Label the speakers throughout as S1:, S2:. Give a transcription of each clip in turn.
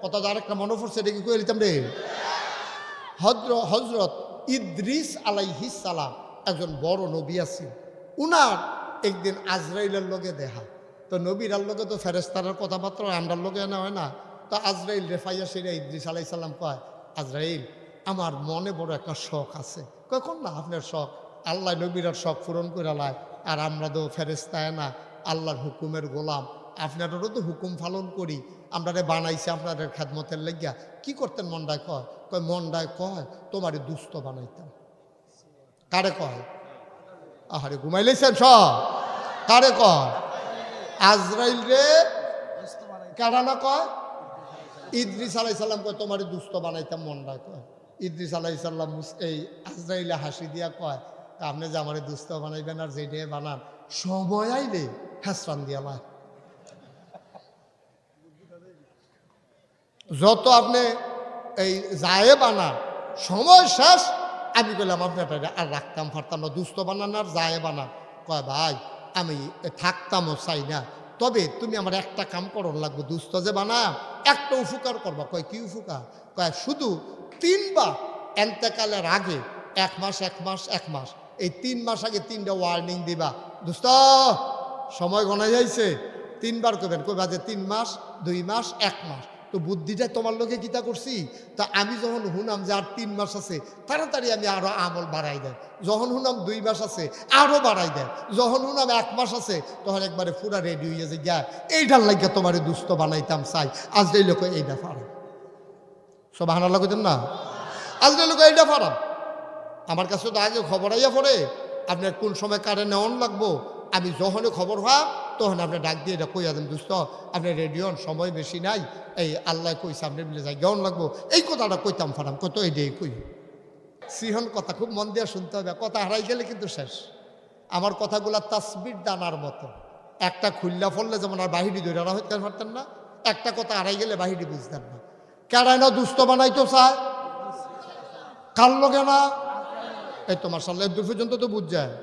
S1: কথা আরেকটা মনে পড়ছে, এটা কি কয়ে দিতাম রে। হজরত ইদ্রিস আলাইহিস সালাম একজন বড় নবী আছেন। উনার একদিন আজরাইলের লগে দেখা। তো নবীরার লগে তো ফেরেশতার কথাবার্তা আমরার লগে না হয় না। তো আজরাইল রেফাইয়া সেরা ইদ্রিস আলাইহিস সালাম কয়, আজরাইল আমার মনে বড় একটা শখ আছে। কখন না আপনার শখ, আল্লাহ নবীরার শখ পূরণ করে লায়, আর আমরা তো ফেরেশতায় না, আল্লাহর হুকুমের গোলাম, আপনাদেরও তো হুকুম পালন করি, আমরা বানাইছি আপনাদের খেদমতের লেগিয়া। কি করতেন মন্ডায় কয়, কয় মন্ডায় কয় তোমারে দুস্থ বানাইতাম। কারে কয়? আহারে ঘুমাইলেছেন সব। কারে কয়? আজরাইল রে কারা না কয়? ইদ্রিস আলাইহিস সালাম কয় তোমারে দুস্থ বানাইতাম মন্ডায় কয়। ইদ্রিস আলাইহিস সালাম এই আজরাইলে হাসি দিয়া কয়, আপনি যে আমারে দুস্থ বানাইবেন আর যেটা বানান সময় আইলে হেসরান দিয়া লা, যত আপনি এই যায় বানান সময় শেষ। আমি বললাম আপনার আর রাখতাম পারতাম না, দুস্থ বানান আর যায় বানান। কয় ভাই আমি থাকতামও চাই না, তবে তুমি আমার একটা কাম করন লাগবে, দুস্থ যে বানাম একটা উপকার করবা। কয় কি উপকার? কয় শুধু 3 বার এন্তেকালের আগে 1 মাস 1 মাস 1 মাস এই 3 মাস আগে 3টা ওয়ার্নিং দিবা, দোস্ত সময় গণা যাইছে, 3 বার করবেন। কইবা যে 3 মাস 2 মাস 1 মাস। তো বুদ্ধিটা তোমার লোকে কিতা করছি। তা আমি যখন শুনাম যে আর 3 মাস আছে, তাড়াতাড়ি আমি আরো আমল বাড়াই দেয়। যখন শুনাম 2 মাস আছে আরো বাড়াই দেয়। যখন শুনাম 1 মাস আছে তখন একবারে পুরা রেডি হয়ে যায়, গিয়া এইটার লাগিয়া তোমার দুস্থ বানাইতাম চাই। আজ এই লোক এইটা ফারাম, সুবহানাল্লাহ কইতেন না? আজ এই লোক এইটা ফারাম। আমার কাছে তো আগে খবর আইয়া পড়ে আপনার কোন সময় কারে নেওয়ান লাগবো। আমি যখনই খবর হয় তখন আপনি ডাক দিয়ে এটা কইয়া দেন, দোস্ত আপনি রেডিওন সময় বেশি নাই, এই আল্লাহ কইছে আপনি বলে যাই গেউন লাগবো, এই কথাটা কইতাম ফারাম। কত এই কই সিহন কথা খুব মন দিয়ে শুনতে হবে, কথা হারাই গেলে কিন্তু শেষ। আমার কথাগুলা তাসবির দানার মতো, একটা খুল্লা ফললে যেমন আর বাহিরি ধরে হইতে পারতেন না, একটা কথা হারাই গেলে বাহিরি বুঝতেন না। কেডাই না দুস্থ বানাইতো চায়, কার লগে না। এই তো মাশাআল্লাহ দূর পর্যন্ত তো বুঝ যায়।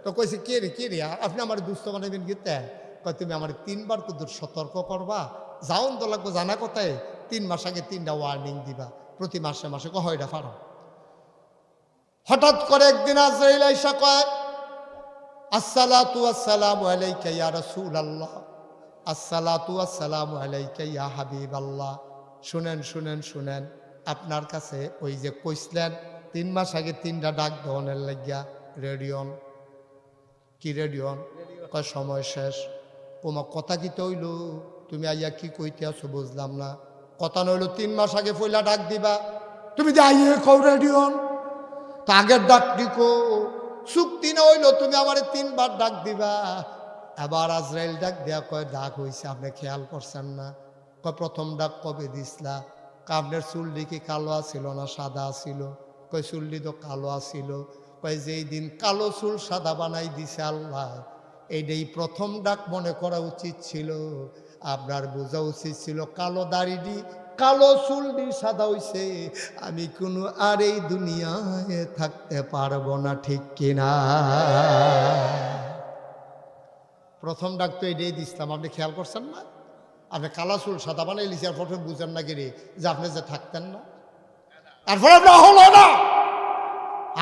S1: তো কইছে কে রে আপনি আমার দুস্থ বানাইবেন গীতে? কয় তুমি আমার 3 বার কুদুর সতর্ক করবা, যাওন তো লাগবো জানা কথায় 3 মাস আগে 3টা ওয়ার্নিং দিবা, প্রতি মাসে মাসে কয়টা ফারো। হঠাৎ করে একদিন আজরাইল আইসা কয়, আসসালাতু ওয়াসসালামু আলাইকা ইয়া রাসূলুল্লাহ, আসসালাতু ওয়াসসালামু আলাইকা ইয়া হাবিবাল্লাহ। শুনেন আপনার কাছে ওই যে কইছিলেন 3 মাস আগে 3টা ডাক দেওয়ানের লাগিয়া রেডিওন। কি রেডিওন? কয় সময় শেষ। তোমার কথা কি তৈল, তুমি আইয়া কি কইতে আছো বুঝলাম না। কথা নইল 3 মাস আগে পয়লা ডাক দিবা, তুমি যে আইয়ে কও রেডিওন। তা আগের ডাক দিকো চুক্তি না হইল তুমি আমার 3 বার ডাক দিবা। আবার আজরাইল ডাক দেয়া কয় ডাক হইছে আপনি খেয়াল করছেন না। কয় প্রথম ডাক কবে দিসলা? আপনার চুল্লি কি কালো আছিল না সাদা আছিল? কয় চুল্লি তো কালো আছিল। কয় যেই দিন কালো চুল সাদা বানাই দিছে আল্লাহ, এইটাই প্রথম ডাক মনে করা উচিত ছিল। আপনার বোঝা উচিত ছিল কালো দাড়ি কালো চুল দিয়ে সাদা হইছে, আমি কোনো আর এই দুনিয়ায় থাকতে পারবো না, ঠিক কিনা? প্রথম ডাক তো এটাই দিছিলাম, আপনি খেয়াল করছেন না? আপনি কালা চুল সাদা বানাই লিছি, আর প্রথমে বুঝেন না গিরি যে আপনি যে থাকতেন না। তারপরে আপনি আকল হয় না,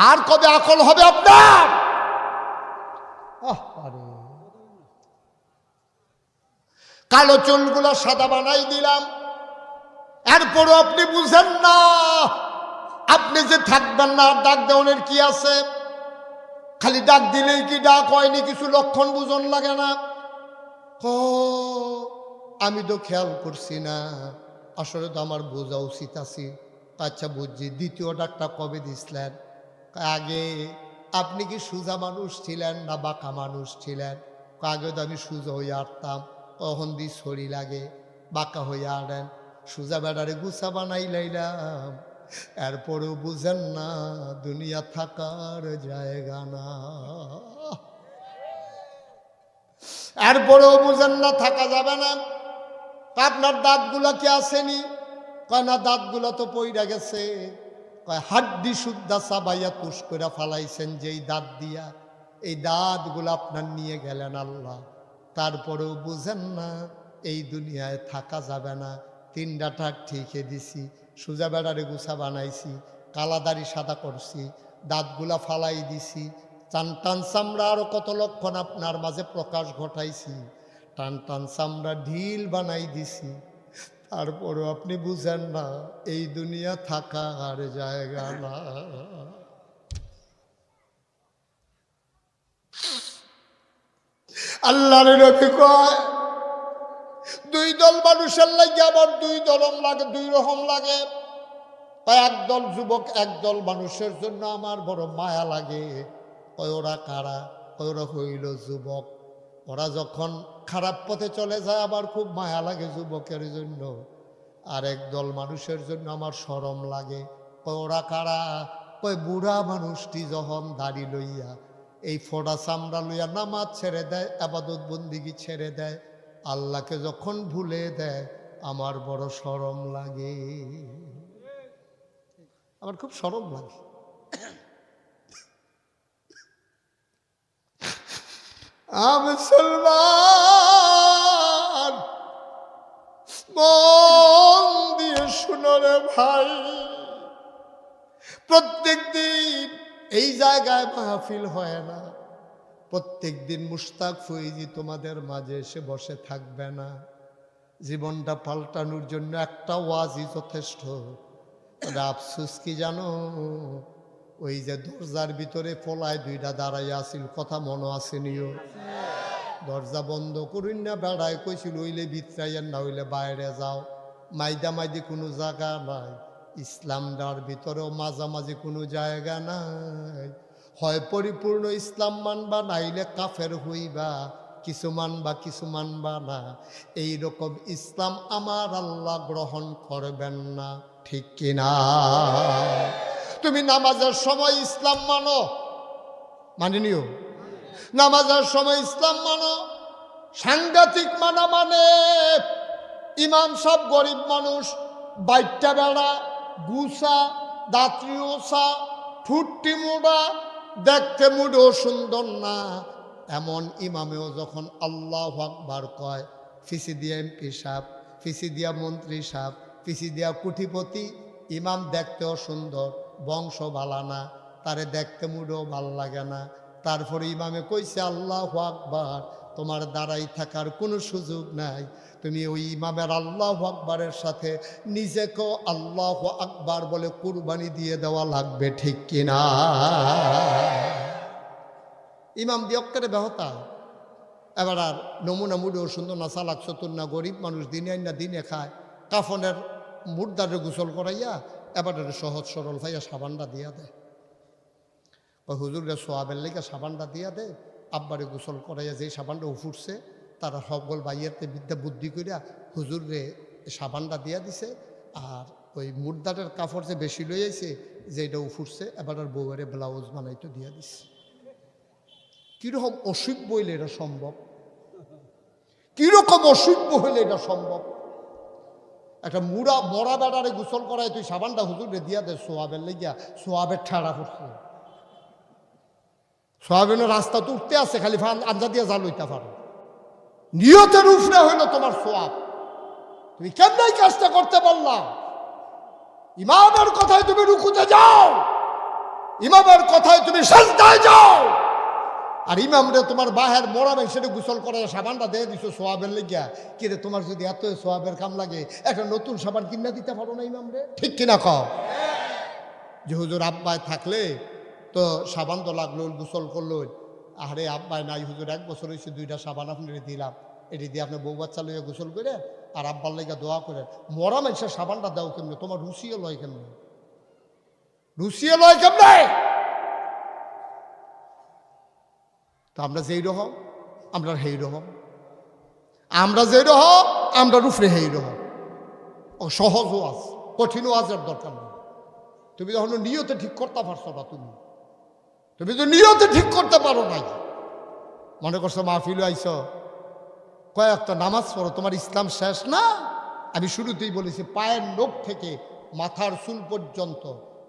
S1: আর কবে আকল হবে আপনার? কালো চুলগুলো সাদা বানাই দিলাম, এরপরও আপনি বুঝেন না আপনি যে থাকবেন না। ডাক দেওয়ানের কি আছে? খালি ডাক দিলেই কি ডাক হয়নি? কিছু লক্ষণ বুঝন লাগে না? আমি তো খেয়াল করছি না, আসলে তো আমার বোঝা উচিত আছে। আচ্ছা বুঝছি, দ্বিতীয় ডাকটা কবে দিছিলেন? আগে আপনি কি সোজা মানুষ ছিলেন না বাঁকা মানুষ ছিলেন? আগে তো আমি সোজা হয়ে আটতাম, তখন দি ছড়ি লাগে, বাঁকা হয়ে আনেন, সোজা বেড়ারে গুছা বানাই লাইলাম। এরপরেও বুঝেন না দুনিয়া থাকার জায়গা না। এরপরেও বুঝেন না থাকা যাবে না। আপনার দাঁতগুলা কি আসেনি? কয় না, দাঁতগুলো তো পইরা গেছে। কয় হাড্ডি শুদ্ধা চাবাইয়া তুষ করে ফালাইছেন যেই দাঁত দিয়া, এই দাঁতগুলো আপনার নিয়ে গেলেন আল্লাহ। তারপরেও বুঝেন না এই দুনিয়ায় থাকা যাবে না। তিনটা ঠাক ঠিকে দিছি, সোজা বেড়ারে গুছা বানাইছি, কালা দাড়ি সাদা করছি, দাঁতগুলা ফালাই দিছি, টান টান চামড়া আরো কত লক্ষণ আপনার মাঝে প্রকাশ ঘটাইছি, টান টান চামড়া ঢিল বানাই দিছি। তারপরও আপনি বুঝেন না এই দুনিয়া থাকার জায়গা না। আল্লাহর নবী কয় দুই দল মানুষের লাগে আবার দুই রকম লাগে। তাই একদল যুবক একদল মানুষের জন্য আমার বড় মায়া লাগে। কয় ওরা কারা? কয় ওরা হইল যুবক। ওরা যখন খারাপ পথে চলে যায় আবার খুব মায়া লাগে যুবকের জন্য। আর একদল মানুষের জন্য আমার শরম লাগে। কয় ওরা কারা? কয় বুড়া মানুষটি যখন দাড়ি লইয়া এই ফোড়া চামড়া লইয়া নামাজ ছেড়ে দেয়, আবাদত বন্দিগি ছেড়ে দেয়, আল্লাহকে যখন ভুলে দেয় আমার বড় শরম লাগে। আমার খুব শরম লাগে। মুসলমান মন দিয়ে শুনো রে ভাই, প্রত্যেক দিন এই জায়গায় মাহফিল হয় না। প্রত্যেক দিন মুশতাক ফৈজি তোমাদের মাঝে এসে বসে থাকবে না। জীবনটা পাল্টানোর জন্য একটা ওয়াজই যথেষ্ট। আফসোস কি জানো? ওই যে দরজার ভিতরে ফলায় দুইটা দাঁড়াইয়া আছিল, কথা মনে আসেনিও? দরজা বন্ধ করুন না, বেড়ায় কইছিল হইলে ভিতরাইয়ের না হইলে বাইরে যাও। মাইদা মাইদি কোনো জায়গা নাই, ইসলামটার ভিতরেও মাঝামাঝি কোনো জায়গা নাই। হয় পরিপূর্ণ ইসলাম মানবা, নাইলে কাফের হইবা, কিছু মানবা কিছু মানবা না। এইরকম ইসলাম আমার আল্লাহ গ্রহণ করবেন না, ঠিক কিনা? তুমি নামাজের সময় ইসলাম মানো, মানিনিও? নামাজের সময় ইসলাম মানো, সাংঘাতিক মানা মানে ইমাম সব গরিব মানুষ, বাইটটা বেড়া, গুসা, দাত্রী ওসা, ঠুট্টি মোড়া, দেখতে মুডও সুন্দর না, এমন ইমামেও যখন আল্লাহু আকবার কয়, ফিসি দিয়া এমপি সাহেব, ফিসি দিয়া মন্ত্রী সাহেব, ফিসি দিয়া কুঠিপতি, ইমাম দেখতেও সুন্দর, বংশ ভালা না, তারে দেখতে মুডও ভাল লাগে না। তারপরে ইমামে কইছে আল্লাহু আকবার, তোমার দাঁড়াই থাকার কোনো সুযোগ নাই। তুমি ওই ইমামের আল্লাহু আকবারের সাথে নিজেকেও আল্লাহু আকবার বলে কুরবানি দিয়ে দেওয়া লাগবে, ঠিক কিনা? ইমাম দিয়ক্কারে বেহতা। এবার আর নমুনা মুডেও সুন্দর না, চালাক চতুর না, গরিব মানুষ, দিনে আইন না দিনে খায়, কাফনের মুর্দারে গোসল করাইয়া এবার সহজ সরল ভাইয়া সাবানটা দিয়া দেয়। ওই হুজুরে সোয়াবের লেগে সাবানটা দিয়া দেয়, আব্বারে গোসল করাইয়া যেই সাবানটা উফুরছে তারা সকল বাইয়াতে বিদ্যা বুদ্ধি করিয়া হুজুরে সাবানটা দিয়া দিছে। আর ওই মুর্দারের কাপড় যে বেশি লইয়াছে যেটা উফুরছে এবার আর বউয়ের ব্লাউজ বানাইতে দিয়া দিছে। কিরকম অসভ্য হইলে এটা সম্ভব? কিরকম অসভ্য হইলে এটা সম্ভব? একটা মরা বেড়ারে গোসল করায় তুই সাবানটা হুজুরে দিয়া দে সোয়াবের লেগিয়া, সোয়াবের ঠাড়া করছে। সোয়াবিনের রাস্তা তো উঠতে আছে, খালি আঞ্জা দিয়া জাল হইতে পারো। নিয়তের উপরে হইল তোমার সোয়াব। তুমি কেমন কাজটা করতে পারলাম? ইমামের কথায় তুমি রুকুতে যাও, ইমামের কথায় তুমি সাজদায় যাও, আর ইমামরে তোমার বাহের মোড়া সেটা গোসল করে সাবানটা দিয়ে দিছো সোয়াবের লেগিয়া। কিরে তোমার যদি এত সোয়াবের কাম লাগে একটা নতুন সাবান কিনা দিতে পারো না ইমামরে, ঠিক কিনা কও? যে হুজুর আব্বায় থাকলে তো সাবান তো লাগলো, গোসল করলো। আরে আব্বায় নাই হুজুর, 1 বছর হয়েছে 2টা সাবান আপনার দিলাম, এটি দিয়ে আপনি বউ বাচ্চা লইয়া গোসল করে আর আব্বার লেগা দোয়া করে। মরা মানুষের সাবানটা দাও কেমনে? তোমার রুচিও লয় কেমনে? রুচিও লয় কেমনে? তো আমরা যেই রকম আমরা হেই রকম, আমরা যেই রকম আমরা রুফরে হেই রকম। ও সহজ ওয়াজ, কঠিন ওয়াজের দরকার নেই। তুমি যখন নিয়তে ঠিক করতে পারছো না, তুমি তো নিয়তে ঠিক করতে পারো নাই। মনে করছো মাহফিল আইছ, কয়েকটা নামাজ পড়ো, তোমার ইসলাম শেষ না? আমি শুরুতেই বলেছি পায়ের নখ থেকে মাথার চুল পর্যন্ত,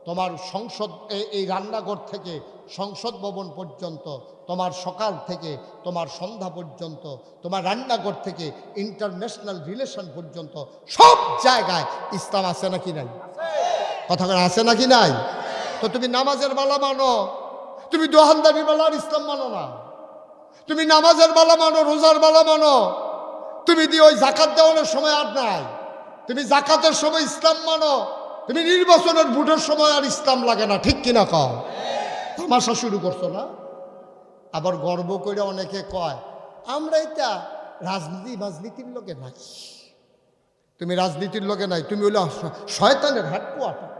S1: তোমার সংসদ এই রান্নাঘর থেকে সংসদ ভবন পর্যন্ত, তোমার সকাল থেকে তোমার সন্ধ্যা পর্যন্ত, তোমার রান্নাঘর থেকে ইন্টারন্যাশনাল রিলেশন পর্যন্ত সব জায়গায় ইসলাম আছে নাকি নাই? কথা বলে আছে নাকি নাই? তো তুমি নামাজের বেলা মানো, তুমি দোহানদারির বেলার ইসলাম মানো না। তুমি নামাজের বেলা মানো, রোজার বেলা মানো, তুমি দিয়ে ওই জাকাত দেওয়ানোর সময় আর নাই। তুমি জাকাতের সময় ইসলাম মানো, তুমি নির্বাচনের ভোটের সময় আর ইসলাম লাগে না। ঠিক কিনা কও? তামাশা শুরু করছো না? আবার গর্ব করে অনেকে কয় আমরা এটা রাজনীতির লোকে নাই। তুমি রাজনীতির লোকে নাই, তুমি হইলে শয়তানের হেডকোয়ার্টার।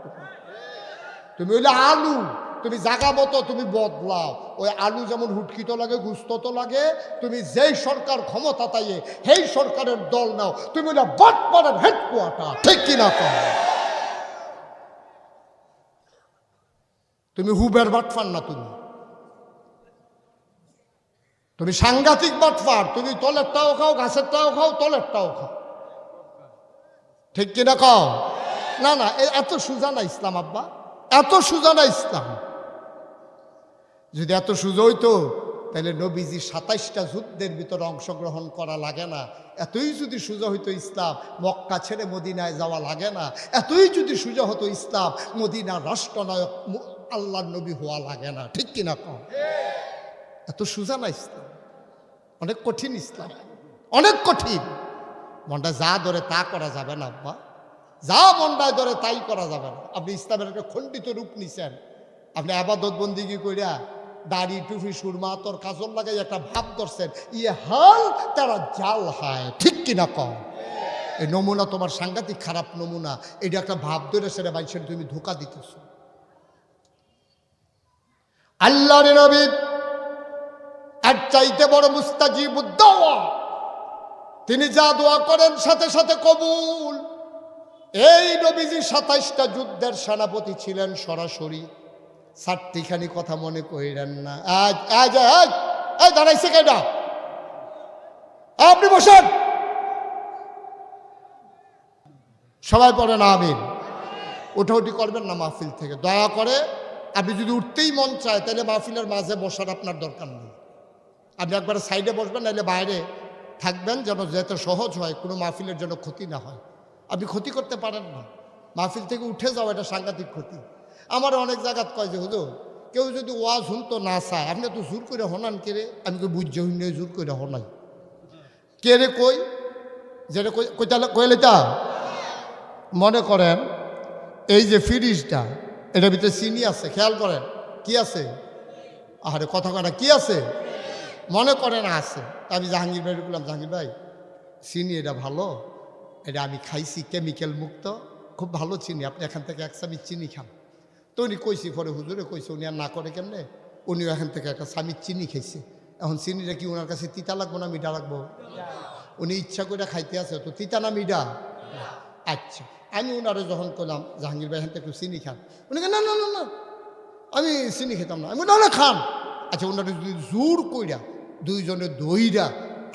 S1: তুমি হইলে আলু, তুমি জাগা মতো তুমি বদলাও। ওই আলু যেমন হুটকিতো লাগে, গুস্ত তো লাগে। তুমি যেই সরকার ক্ষমতা তাইয়ে সেই সরকারের দল নাও, তুমি হইলে বটপাড়ার হেডকোয়ার্টার। ঠিক কিনা কও? তুমি হুবের বাটফার না, তুমি সাংঘাতিক বাটফার। তুমি তলেরটাও খাও, গাছেরটাও খাও, তলেরটাও খাও। ঠিক কিনা কও? না না, এত সোজা না ইসলাম আব্বা, এত সোজা না ইসলাম। যদি এত সোজা হইতো তাহলে নবীজি 27টা যুদ্ধের ভিতরে অংশগ্রহণ করা লাগে না। এতই যদি সোজা হইতো ইসলাম, মক্কা ছেড়ে মদিনায় যাওয়া লাগে না। এতই যদি সোজা হতো ইসলাম, মদিনার রাষ্ট্রনায়ক আল্লাহর নবী হওয়া লাগে না। ঠিক কিনা কও? এত সোজা না ইসলাম, অনেক কঠিন ইসলাম, অনেক কঠিন। মনটা যা ধরে তা করা যাবে না আব্বা, যা মনটায় ধরে তাই করা যাবে না। আপনি ইসলামের একটা খণ্ডিত রূপ নিছেন। আপনি আবাদত বন্দিগি কইরা দাড়ি টুফি সুরমা তোর কাজল লাগাই একটা ভাব ধরছেন, ইয়ে হাল তারা জাল হায়। ঠিক কিনা কম? এই নমুনা তোমার সাংঘাতিক খারাপ নমুনা। এটা একটা ভাব ধরে সেটা বাইশের তুমি ধোকা দিতেছ। আল্লাহর নবী এর চাইতে বড় মুস্তাজিবুদ দাওয়া, তিনি যা দোয়া করেন সাথে সাথে কবুল। এই নবীজি 27টা যুদ্ধের সেনাপতি ছিলেন সরাসরি। চারটিখানি কথা মনে করিলেন না। আজ দাঁড়াইছে কেডা? আপনি বসেন, সবাই পড়েন আমিন। উঠাউঠি করবেন না মাহফিল থেকে, দয়া করে। আপনি যদি উঠতেই মন চায় তাহলে মাহফিলের মাঝে বসার আপনার দরকার নেই। আপনি একবারে সাইডে বসবেন, নাহলে বাইরে থাকবেন, যেন যেতে সহজ হয়, কোনো মাহফিলের জন্য ক্ষতি না হয়। আপনি ক্ষতি করতে পারেন না, মাহফিল থেকে উঠে যাওয়া এটা সাংঘাতিক ক্ষতি। আমার অনেক জায়গাত কয় যে হুজুর কেউ যদি ওয়াজ শুনতো না চায়, আপনি তো জোর করে হনান কে রে? আমি তো বুঝতে হইনি জোর করে হনাই কে রে? কই যেটা কইলে তা মনে করেন এই যে ফ্রিজটা, এটার ভিতরে চিনি আছে, খেয়াল করেন কি আছে? আরে কথা কথা কি আছে? মনে করেন আছে। আমি জাহাঙ্গীর ভাই বললাম, জাহাঙ্গীর ভাই চিনি এটা ভালো, এটা আমি খাইছি কেমিক্যাল মুক্ত, খুব ভালো চিনি, আপনি এখান থেকে 1 চামচ চিনি খান। তো উনি কইছি, পরে হুজুরে কইছে, উনি আর না করে কেমনে, উনিও এখান থেকে 1 চামচ চিনি খাইছে। এখন চিনিটা কি ওনার কাছে তিতা লাগবো না মিঠা লাগবো? উনি ইচ্ছা করে খাইতে আছে, তো তিতা না মিঠা? আচ্ছা, আমি ওনারে যখন করলাম জাহাঙ্গীর ভাই এখান থেকে একটু চিনি খান, উনি না না না না আমি চিনি খেতাম না। আমি না খান। আচ্ছা, ওনারা যদি জোর কইরা দুইজনে দইরা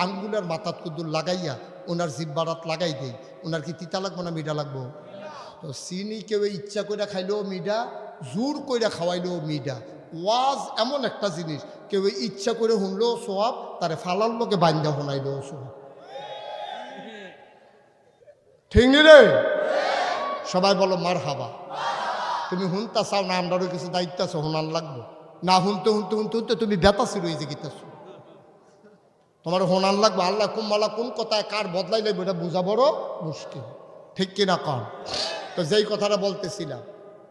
S1: আঙ্গুলের মাথাত কুদুর লাগাইয়া ওনার জিব্বারাত লাগাই দেই, ওনার কি তিতা লাগবো না মিঠা লাগবো? তো চিনি কেউ ইচ্ছা করে খাইলেও মিঠা, জোর কইরা খাওয়াইলেও মিঠা। ওয়াজ এমন একটা জিনিস, কেউ ইচ্ছা করে শুনলেও সোয়াব, তারে ফালার লোকে বান্ধা শোনাইলেও সোয়াব। ঠিক নি রে? সবাই বলো মার হাবা। তুমি হুনতা চাও না, আমরারও কিছু দায়িত্ব আছে, হোনান লাগবো না। হুনতে হুনতে হুনতে হুনতে তুমি বেতাসি রয়ে যে গীতাছ, তোমার হোনান লাগবে। আল্লাহ কুম্বালা কোন কথায় কার বদলাই লাগবে এটা বোঝা বড় মুশকিল। ঠিক কিনা কন? তো যেই কথাটা বলতেছিলাম,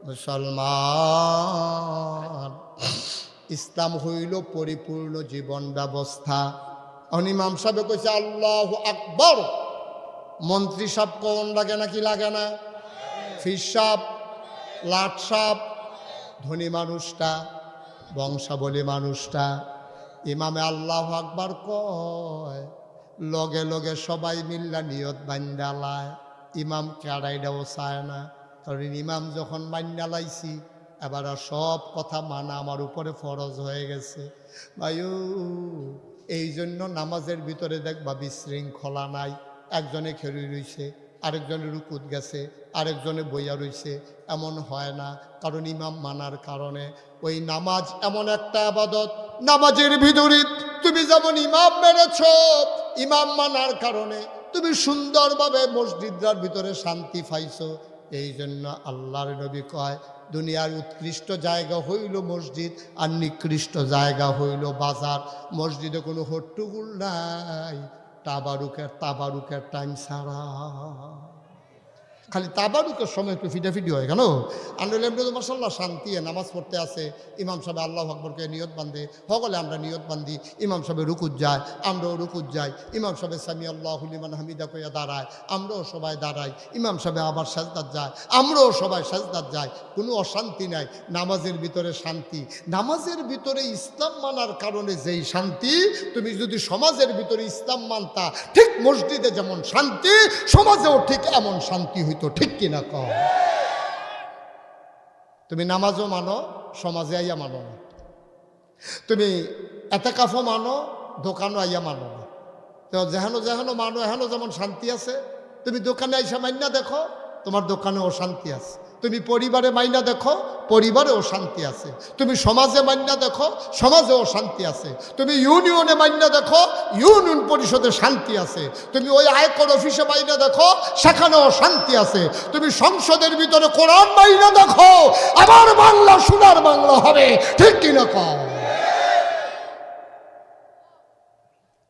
S1: মুসলমান ইসলাম হইল পরিপূর্ণ জীবন ব্যবস্থা। ইমাম সাহেব কইছে আল্লাহু আকবার। মন্ত্রী সাহেব কোন লাগে নাকি লাগে না? ফির সাহেব, লাট সাহেব, ধনী মানুষটা, বংশাবলী মানুষটা, ইমামে আল্লাহু আকবার কয়, লগে লগে সবাই মিল্লা নিয়ত বান্দালায়। ইমাম কেড়াইটাও চায় না, কারণ ইমাম যখন বান্দালাইছি এবার সব কথা মানা আমার উপরে ফরজ হয়ে গেছে। ভাইও, এই জন্য নামাজের ভিতরে দেখবা বিশৃঙ্খলা নাই। একজনে খেয়ে রইছে, আরেকজনে রুকুত গেছে, আরেকজনে বইয়া রইছে। এমন হয় না, কারণ ইমাম মানার কারণে। ওই নামাজ এমন একটা আবাদত, নামাজের ভিতরে তুমি যেমন ইমাম মেনেছ, ইমাম মানার কারণে তুমি সুন্দরভাবে মসজিদটার ভিতরে শান্তি পাইছো। এই জন্য আল্লাহর নবী কয়, দুনিয়ার উৎকৃষ্ট জায়গা হইল মসজিদ, আর নিকৃষ্ট জায়গা হইল বাজার। মসজিদে কোনো হট্টগোল নাই, তাবারুকের টাইম ছাড়া। খালি তাবারুকের সময় একটু ফিটাফিটি হয় কেন? আনলে এমনি তো মাসাল্লাহ শান্তি, নামাজ পড়তে আসে, ইমাম সাহেব আল্লাহু আকবরকে নিয়ত বান্ধে, সকলে আমরা নিয়ত বান্ধি। ইমাম সাহেব রুকুত যায়, আমরাও রুকুত যাই। ইমাম সাহেব সামি আল্লাহু লিমান হামিদা কইয়া দাঁড়ায়, আমরাও সবাই দাঁড়াই। ইমাম সাহেব আবার সাজদাত যায়, আমরাও সবাই সাজদাত যাই। কোনো অশান্তি নাই, নামাজের ভিতরে শান্তি। নামাজের ভিতরে ইসলাম মানার কারণে যেই শান্তি, তুমি যদি সমাজের ভিতরে ইসলাম মানতা, ঠিক মসজিদে যেমন শান্তি, সমাজেও ঠিক এমন শান্তি হইতো। ঠিক কিনা কও? তুমি নামাজও মানো, সমাজে আইয়া মানো না। তুমি এতেকাফও মানো, দোকানও আইয়া মানো না। তো যেহেন যেহেন মানো, এহেন যেমন শান্তি আছে। তুমি দোকানে আইসা মাইনা দেখো, তোমার দোকানেও শান্তি আছে। তুমি পরিবারে মাইনা দেখো, পরিবারেও শান্তি আছে। তুমি সমাজে মাইনা দেখো, সমাজেও শান্তি আছে। তুমি ইউনিয়নে মাইনা দেখো, ইউনিয়ন পরিষদে শান্তি আছে। তুমি ওই আয়কর অফিসে মাইনা দেখো, সেখানেও শান্তি আছে। তুমি সংসদের ভিতরে কোরআন মাইনা দেখো, আমার বাংলা সোনার বাংলা হবে। ঠিক কিনা কও?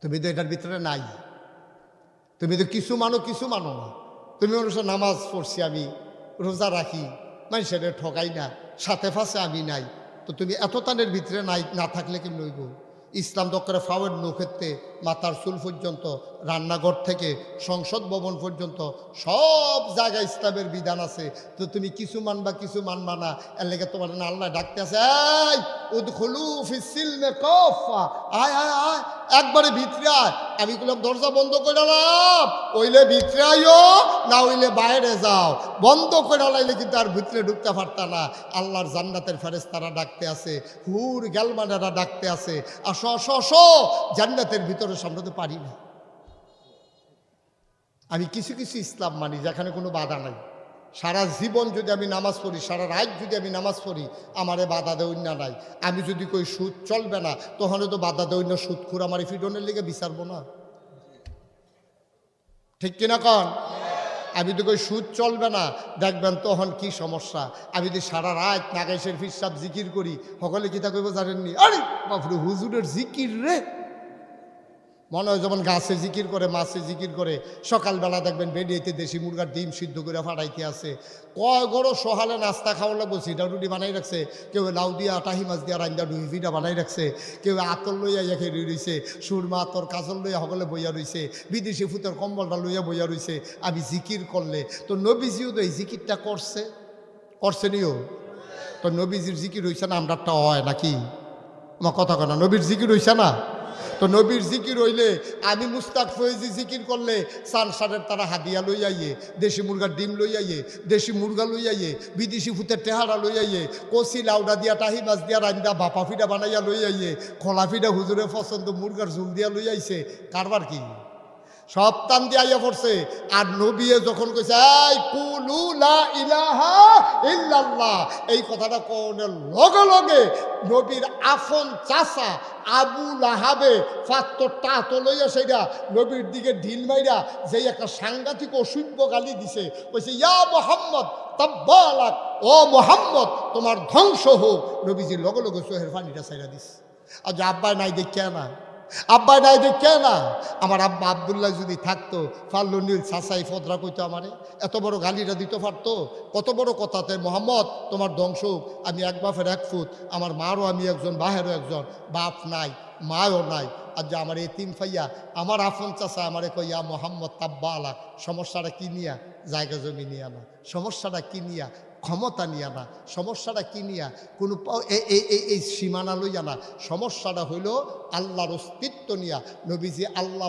S1: তুমি তো এটার ভিতরে নাই। তুমি তো কিছু মানো, কিছু মানো না। তুমি অবশ্য নামাজ পড়ছি, আমি রোজা রাখি, মানুষের ঠকাই না, সাথে ফাঁসে আমি নাই। তো তুমি এত তানের ভিতরে নাই, না থাকলে কেমন হইব? ইসলাম দক্করে ফাওয়ের নৌক্ষেত্রে মাথার চুল পর্যন্ত, রান্নাঘর থেকে সংসদ ভবন পর্যন্ত সব জায়গায় ইসলামের বিধান আছে। তো তুমি কিছু মানবা, কিছু মানবা না। এর লেগে তোমার না আল্লাহ ডাকতে আছে, এই উদখুলু ফিস সিলমে কাফা, আয় আয় আয়, একবারে ভিতরে আয়। আমি বললাম দরজা বন্ধ করে নাম, ওইলে ভিতরে আইও, না হইলে বাইরে যাও। বন্ধ করে লাইলে কিন্তু আর ভিতরে ঢুকতে পারতা না। আল্লাহর জান্নাতের ফেরেশতারা ডাকতে আছে, হুর গেলমানেরা ডাকতে আছে, আসো আসো আসো জান্নাতের ভিতরে। আমরা তো পারি না। আমি কিছু কিছু ইসলাম মানি যেখানে কোনো বাধা নাই। সারা জীবন যদি আমি নামাজ পড়ি, সারা রাত যদি আমি নামাজ পড়ি, আমারে বাধা দেওয়ার না নাই। আমি যদি কই সুদ চলবে না, তখন তো বাধা দেওয়ার না, সুদখোর আমার ফিডনের লিগে বিচারবো না। ঠিক কিনা কন? আমি তো কই সুদ চলবে না, দেখবেন তখন কি সমস্যা। আমি যদি সারা রাত নাগাইশের ফিরসাব জিকির করি, সকলে কি তা কইব জানেননি? আরে বাপরে, হুজুরের জিকির রে! মনে হয় যেমন গাছে জিকির করে, মাছে জিকির করে। সকালবেলা দেখবেন বেরিয়েতে দেশি মুরগার ডিম সিদ্ধ করে ফাটাইতে আছে। কয় গরো সহালে নাস্তা খাওয়া লাগবো, সিডা রুটি বানাই রাখছে। কেউ লাউ দিয়া, টাহি মাছ দিয়া রান্দা ডুইভিটা বানাই রাখছে। কেউ আতর লইয়া ইয়া খেয়ে রইছে, সুরমা আতর কাজল লইয়া সকলে বইয়া রইছে। বিদেশি ফুতের কম্বলটা লইয়া বইয়া রইছে। আমি জিকির করলে তো নবীজিও তো এই জিকিরটা করছে নিও। তো নবীজির জিকির হইছে না, আমরাটা হয় নাকি? আমার কথা কয় না, নবীর জিকির হইছে না? তো নবীর জিকির হইলে আমি মুস্তাক ফয়েজি জিকির করলে সানসারের তারা হাদিয়া লই আইয়ে, দেশি মুরগার ডিম লই আইয়ে, দেশি মুরগা লই আইয়ে, বিদেশি ফুতের টেহারা লই আইয়ে, কচি লাউডা দিয়া টাহি মাছ দিয়া রান্দা বাপা ফিডা বানাইয়া লই আইয়ে, খোলা ফিডা হুজুরে পছন্দ মুরগার ঝুল দিয়া লই আইছে। কারবার কি? সব টান দিয়ে আইয়া পড়ছে। আর নবিয়ে যখন কইছে এই কুলু লা ইলাহা ইল্লাল্লাহ, এই কথাটা কোনের লগে লগে নবীর আফন চাচা আবু লাহাবে ফাত্তরটা তো লইয়া সেইটা নবীর দিকে ঢিল মাইরা যেই একটা সাংঘাতিক অসভ্য গালি দিছে, কইছে ইয়া মোহাম্মদ তাব্বালাক, ও মোহাম্মদ তোমার ধ্বংস হোক। নবীজির লগে লগে চোহের পানিটা ছাইরা দিস। আর যে আব্বাই নাই দেখে না, আব্বা নাই দেখে না। আমার আব্বা আবদুল্লাহ যদি থাকতো, ফাল্লু নীল সাসাই ফদরা কইতো আমারে, এত বড় গালিটা দিতে পারতো। কত বড় কথাতে, মোহাম্মদ তোমার ধ্বংস। আমি এক বাপের এক ফুট, আমার মারও আমি একজন, বাহেরও একজন, বাপ নাই মাও নাই। আর যে আমার এই তিন ফাইয়া আমার আফন চাষা আমারে কইয়া মোহাম্মদ তাব্বা আলা। সমস্যাটা কি নিয়া? জায়গা জমি নিয়ে না। সমস্যাটা কি নিয়া? ক্ষমতা নিয়ে না। সমস্যাটা কি নিয়া? কোনো এই সীমানা লইয়া না। সমস্যাটা হইল আল্লাহর অস্তিত্ব নিয়া নবীজি আল্লাহ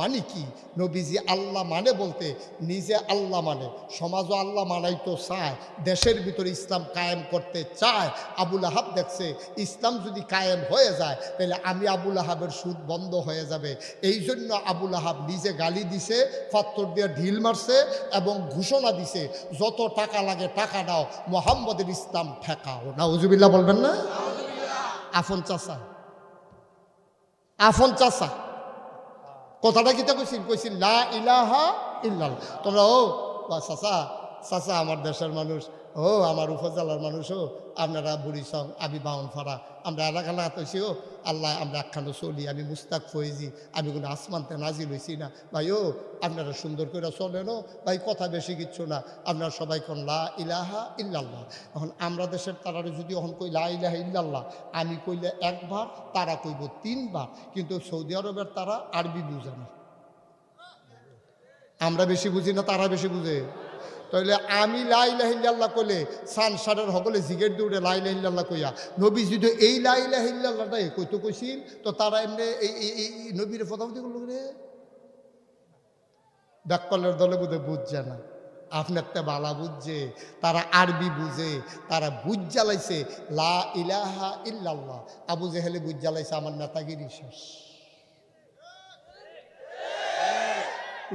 S1: মানে কি? নবীজি আল্লাহ মানে বলতে নিজে আল্লাহ মানে, সমাজও আল্লাহ মানাই তো চায়, দেশের ভিতরে ইসলাম কায়েম করতে চায়। আবুল আহাব দেখছে ইসলাম যদি কায়েম হয়ে যায় তাহলে আমি আবুল আহাবের সুদ বন্ধ হয়ে যাবে। এই জন্য আবুল আহাব নিজে গালি দিছে, পাথর দিয়ে ঢিল মারছে এবং ঘোষণা দিছে যত টাকা লাগে টাকা দাও, মোহাম্মদের ইসলাম ঠেকাও। নাউজুবিল্লাহ বলবেন না? আফন চাচা, আফন চাচা কথাটা কিতা কইছিল লা ইলাহা ইল্লাল্লাহ। তোমরা ও চাচা, চাচা আমার দেশের মানুষ, ও আমার উপজেলার মানুষ, ও আপনারা বুড়িসং, আমি বাউনফাড়া, আমরা এলাকা লাগাতেছি, ও আল্লাহ আমরা একখানো চলি, আমি মুস্তাক ফয়েজি, আমি কোনো আসমানতে নাজিল হয়েছি না ভাই, ও আপনারা সুন্দর করে চলেন, ও ভাই কথা বেশি কিচ্ছু না, আপনারা সবাই কোন লা ইলাহা ইল্লাল্লাহ। এখন আমরা দেশের তারারে যদি এখন কই লা ইলাহা ইল্লাল্লাহ, আমি কইলে একবার, তারা কইব 3 বার, কিন্তু সৌদি আরবের তারা আরবি বুঝে না। আমরা বেশি বুঝি না, তারা বেশি বুঝে। তাহলে আমি লা ইলাহা ইল্লাল্লাহ কইলে সানসারের হগলে জিগের দৌড়ে লা ইলাহা ইল্লাল্লাহ কইয়া নবী যদি এই লা ইলাহা ইল্লাল্লাহটাই কইতো কইছিল, তো তারা এমনি এই নবীর ফতাফতি করলো রে ব্যাককলের দলে বুঝে বুঝছে না। আপনার তে বালা বুঝছে, তারা আরবি বুঝে, তারা বুঝ জ্বালাইছে লা ইলাহা ইল্লাল্লাহ। আবু জেহেলে বুঝ জ্বালাইছে আমার নেতাগিরি শেষ।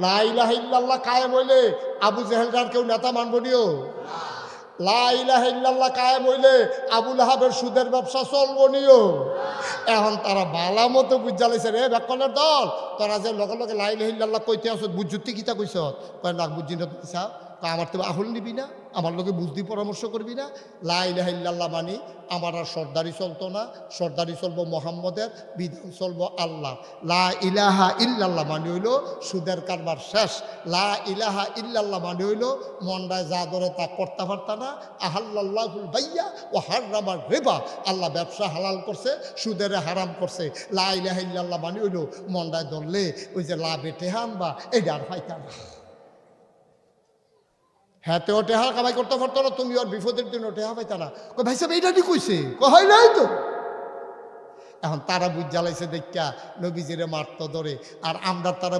S1: লা ইলাহা ইল্লাল্লাহ কায়েম হইলে আবু জেহেলটার কেউ নেতা মানব নিও। লা ইলাহা ইল্লাল্লাহ কায়েম হইলে আবুল আহাবের সুদের ব্যবসা চলব নিও। এখন তারা বালা মতো বুঝালাইছে রে ব্যাকনের দল, তোরা যে লগে লগে লা ইলাহা ইল্লাল্লাহ কইতে আসত বুঝুতি কিতা কইস, কয় না বুঝি না সাহ, আমার তো আহুল নিবি না, আমার লোকে বুঝদি পরামর্শ করবি না। লা ইলাহা ইল্লাল্লাহ মানি আমার আর সর্দারি চলতো না, সর্দারি চলবো মোহাম্মদের, বিধান চলবো আল্লাহ। লা ইলাহা ইল্লাল্লাহ মানে হইল সুদের কারবার শেষ। লা ইলাহা ইল্লাল্লাহ মানে হইল মন্ডায় যা ধরে তা করতে পারত না। আহাল্লাহুল বাইয়া ও হারামার রিবা, আল্লাহ ব্যবসা হালাল করছে, সুদের হারাম করছে। লা ইলাহা ইল্লাল্লাহ মানে হইল মন্ডায় ধরলে ওই যে লাভে টেহান বা এইটা আর পাইতা না। হ্যাঁ তেও টেহা কামাই করতে পারতো না, তুমি ওর বিপদের জন্য টেহা পাইতা না। ভাই সাহেব এইটা কি কইছে, কই নাই তো। এখন তারা বুঝ জ্বালাইছে দেখা নবীজিরে মারতো ধরে, আর আমরা তারা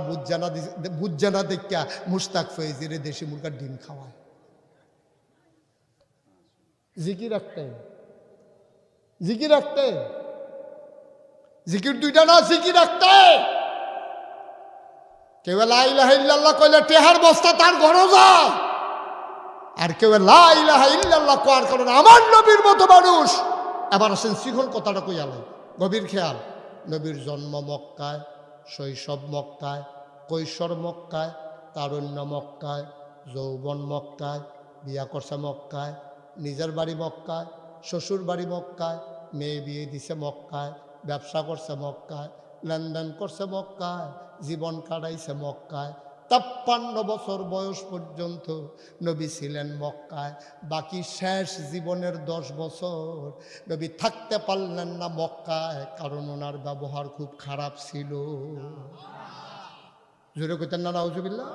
S1: বুঝ জানা দেখা মুস্তাক ফয়েজিরে দেশি মুরগার ডিম খাওয়ায়। জিকির রাখতে, জিকির রাখতে, জিকির দুইটা না, জিকির রাখতে। কেউ লা ইলাহা ইল্লাল্লাহ কইলে টেহার বস্তা তার ঘরে যায়, আর কেউ লা ইলাহা ইল্লাল্লাহ কোয়ার কারণে আমার নবীর মতো মানুষ। এবার আসেন শিখন কথাটা কইয়ালাই, গভীর খেয়াল। নবীর জন্ম মক্কায়, শৈশব মক্কায়, কৈশোর মক্কায়, তারুণ্য মক্কায়, যৌবন মক্কায়, বিয়া করছে মক্কায়, নিজের বাড়ি মক্কায়, শ্বশুর বাড়ি মক্কায়, মেয়ে বিয়ে দিছে মক্কায়, ব্যবসা করছে মক্কায়, লেনদেন করছে মক্কায়, জীবন কাটাইছে মক্কায়। 53 বছর বয়স পর্যন্ত নবী ছিলেন মক্কায়। বাকি শেষ জীবনের 10 বছর নবী থাকতে পারলেন না মক্কায়, কারণ ওনার ব্যবহার খুব খারাপ ছিল। জোরে কইতেন না নাউজুবিল্লাহ?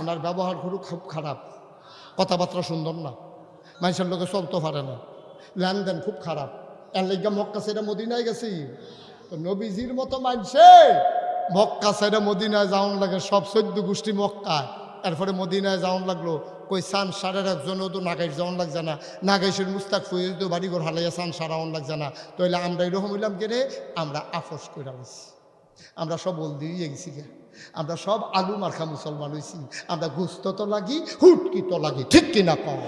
S1: ওনার ব্যবহার খুব খারাপ, কথাবার্তা সুন্দর না, মানুষের লোকে চলতে পারে না, লেনদেন খুব খারাপ। এর লেগে মক্কা ছেড়ে মদিনায় গেছি। তো নবীজির মতো মানুষে মক্কা ছেড়ে মদিনায় যাওয়ান লাগে, সব 14 গোষ্ঠী মক্কায়। এরপরে মদিনায় যাওয়ান লাগলো, কই সান সারের একজনও তো নাগাইশ যাওয়ান লাগছে না, নাগাইশের মুস্তাক ফয়েজ তো বাড়িঘর হালাইয়া সান সারাওয়ান লাগছে না। তাইলে আমরা এরকম হইলাম কেনে, আমরা আফস করে গেছি, আমরা সব বল দিয়ে গেছি গে, আমরা সব আলু মার্খা মুসলমান হয়েছি, আমরা গুস্ত তো লাগি, হুটকি তো লাগি, ঠিক কিনা কম।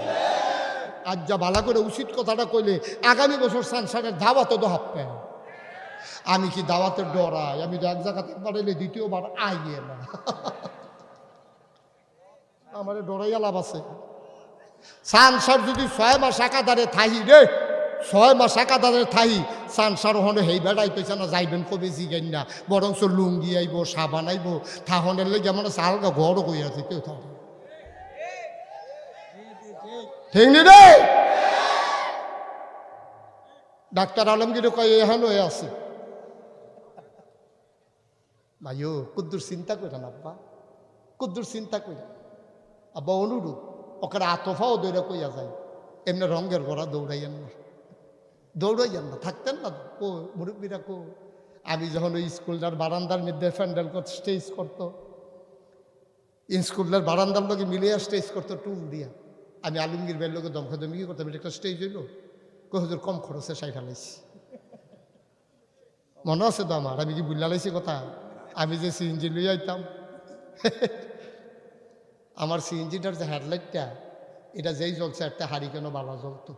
S1: আজ যা ভালো করে উচিত কথাটা কইলে আগামী বছর সানসারের ধাওয়াত তো হাঁপবে। আমি কি দাওয়াতের ডরাই? আমি তো এক জায়গাতে পারাইলে দ্বিতীয়বার আইয়ে না, আমার ডরাইয়া লাভ আছে। সানসার যদি 6 মাস একাধারে থাহি রে, 6 মাস একাধারে থাহি, সানসার হনে হেই বেড়াই পেছে না, যাইবেন কবে জিগেন না, বরঞ্চ লুঙ্গি আইব, সাবান আইব, থাহনের লেগে আমার সালগা ঘরও কই আছে কেউ থাকে, ঠিক নি রে? ডাক্তার আলমগীর কয় এখানে হয়ে আছে। ভাইও কুদ্দুর চিন্তা করেন আব্বা, কুদ্দুর চিন্তা করে আব্বা, অনুরোধ ওকে আতফাও দৌড়ে কইয়া যায়, এমনি রঙের ঘোড়া দৌড়াইয়েন না, দৌড়াইয়েন না, থাকতেন না কো মুরব্বীরা কো, আমি যখন ওই স্কুলটার বারান্দার মধ্যে প্যান্ডেল করতে স্টেজ করতো, স্কুলের বারান্দার লোকে মিলিয়ে স্টেজ করতো টুল দিয়া, আমি আলমগীর বের লোকে দমখাদমি কি করতাম, এটা একটা স্টেজ হইল হুজুর কম খরচে সাই ফেলাইছি। মনে আছে তো আমার, আমি কি বুঝলা লাইছি কথা, আমি যে সিএনজি লইয়া আইতাম আমার সিএনজিটার যে হেডলাইটটা এটা যেই জ্বলছে একটা হাড়ি কেন বালা জ্বলতো।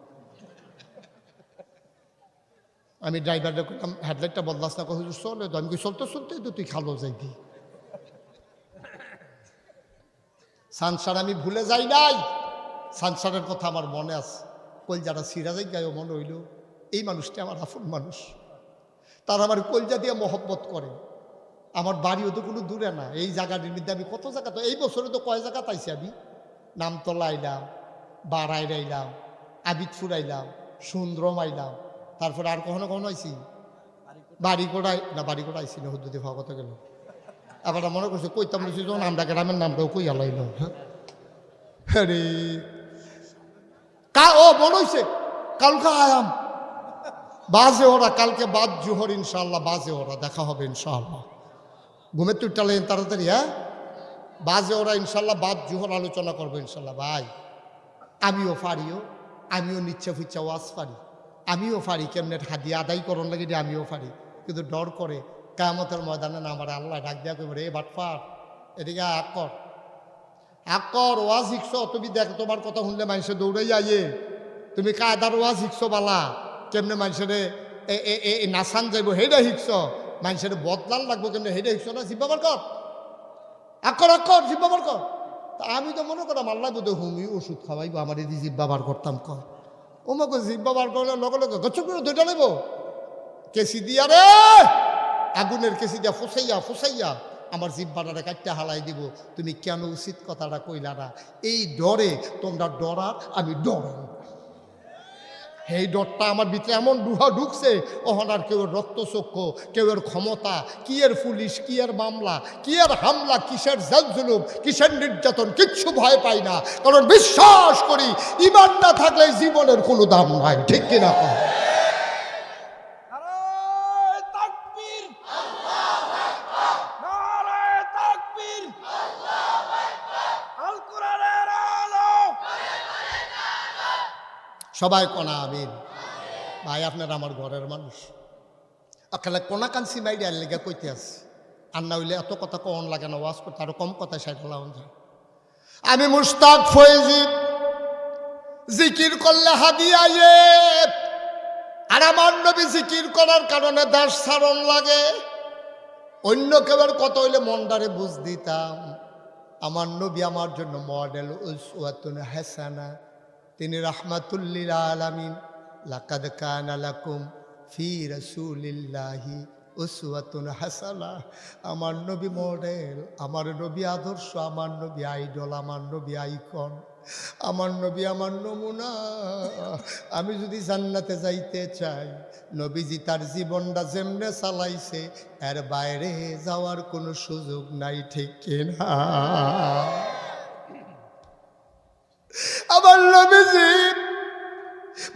S1: আমি ড্রাইভারটা করলাম হেডলাইটটা বদলাস না, হুজুর চলে তো, আমি কি চলতে চলতে তো তুই খালো যাইবি। সানসার আমি ভুলে যাই নাই, সানসারের কথা আমার মনে আছে, কলজাটা সিরা যাই গায়ে মনে হইল এই মানুষটি আমার আপন মানুষ, তার আমার কলজা দিয়ে মহব্বত করে। আমার বাড়িও তো কোনো দূরে না, এই জায়গাটির মধ্যে আমি কত জায়গা, তো এই বছরে তো কয় জায়গা পাইছি আমি, নামতলা আইলাম, বারাইর আইলাম, আবিদপুর আইলাম, সুন্দরম আইলাম, তারপরে আর কখনো কখনো আইছি বাড়িকোড়াই না, বাড়িকোড়া আইসি না হুদ্দুদি ভাওয়া কথা গেল। আবার মনে করছে কইতাম বলছি যখন আমরা গ্রামের নামটাও কই আলাইল। হ্যাঁ রে ও মনে হয়েছে কালকে আয়াম বাজে ওরা, কালকে বাদ জোহর ইনশাল্লাহ বাজে ওরা, দেখা হবে ইনশাল্লাহ। ঘুমের তুই টালেন তাড়াতাড়ি, হ্যাঁ বাজে ওরা ইনশাল্লাহ বাদ জোহর আলোচনা করবো ইনশাল্লাহ। ভাই আমিও পারিও, আমিও নিচ্ছে ফুচ্ছা ওয়াজ পারি, আমিও পারি কেমনে হাদিয়া আদায় করন লাগে আমিও পারি, কিন্তু ডর করে কিয়ামতের ময়দানে না আমার আল্লাহ ডাক দেওয়া করবে, রে বাটফার এদিকে আকর ওয়াজ শিখছ তুমি, দেখ তোমার কথা শুনলে মানুষে দৌড়াই আইয়ে, তুমি কায়দার ওয়াজ শিখছ বালা, কেমনে মানুষের নাসান যাইব সেইটা শিখছ, মানুষের বদলাল লাগবো কেমনে সেইটা শিখছ না, জিব্বাবার কর আকর জিব্বাবার কর। তা আমি তো মনে করলাম আল্লাহ বোধ হুমি ওষুধ খাওয়াইবো আমার এই জিব্বাবার করতাম কয়, ও মাকে জিব্বাবার করলে লগে লগে গচ্ছ করে দুইটা নেব কেসি দিয়া রে, আগুনের কেসি দিয়া ফুসাইয়া আমার জিব্বাটারে কাটতে হালাই দিব, তুমি কেন উচিত কথাটা কইলা না, এই ডরে তোমরা ডরার আমি ডরাই, এই ডরটা আমার ভিতরে এমন ঢুকছে, ওহনার কেউ রক্তচক্ষু, কেউ এর ক্ষমতা, কি এর পুলিশ, কি এর মামলা, কি এর হামলা, কিসের জুলুম, কিসের নির্যাতন, কিচ্ছু ভয় পাই না, কারণ বিশ্বাস করি ঈমান না থাকলে জীবনের কোনো দাম নাই, ঠিক কিনা? সবাই কোনা আমিন। ভাই আপনার আমার ঘরের মানুষ, আকালে কোনা কানসি মাইডি আর লেগে কইতে আছে, আর না হইলে এত কথা কন লাগে না, ওয়াজ করতে আরো কম কথায় সাইকেলাম যায়। আমি মুশতাক ফয়েজি, জিকির করলে হাদিয়া আর আমার নবী জিকির করার কারণে দাস সারণ লাগে, অন্য কেউর কত হইলে মনটারে বুঝ দিতাম। আমার নবী আমার জন্য মডেল, উসওয়াতুন হাসানা, তিনি রাহমাতুল্লিল আলামিন। লাকাদ কানা লাকুম ফি রাসূলিল্লাহি উসওয়াতুন হাসানা, আমার নবী মডেল, আমার নবী আদর্শ, আমার নবী আইডল, আমার নবী আইকন, আমার নবী আমার নমুনা। আমি যদি জান্নাতে যাইতে চাই, নবীজি তার জীবনটা যেমনে চালাইছে এর বাইরে যাওয়ার কোনো সুযোগ নাই, ঠিক কিনা? আমার নবীজি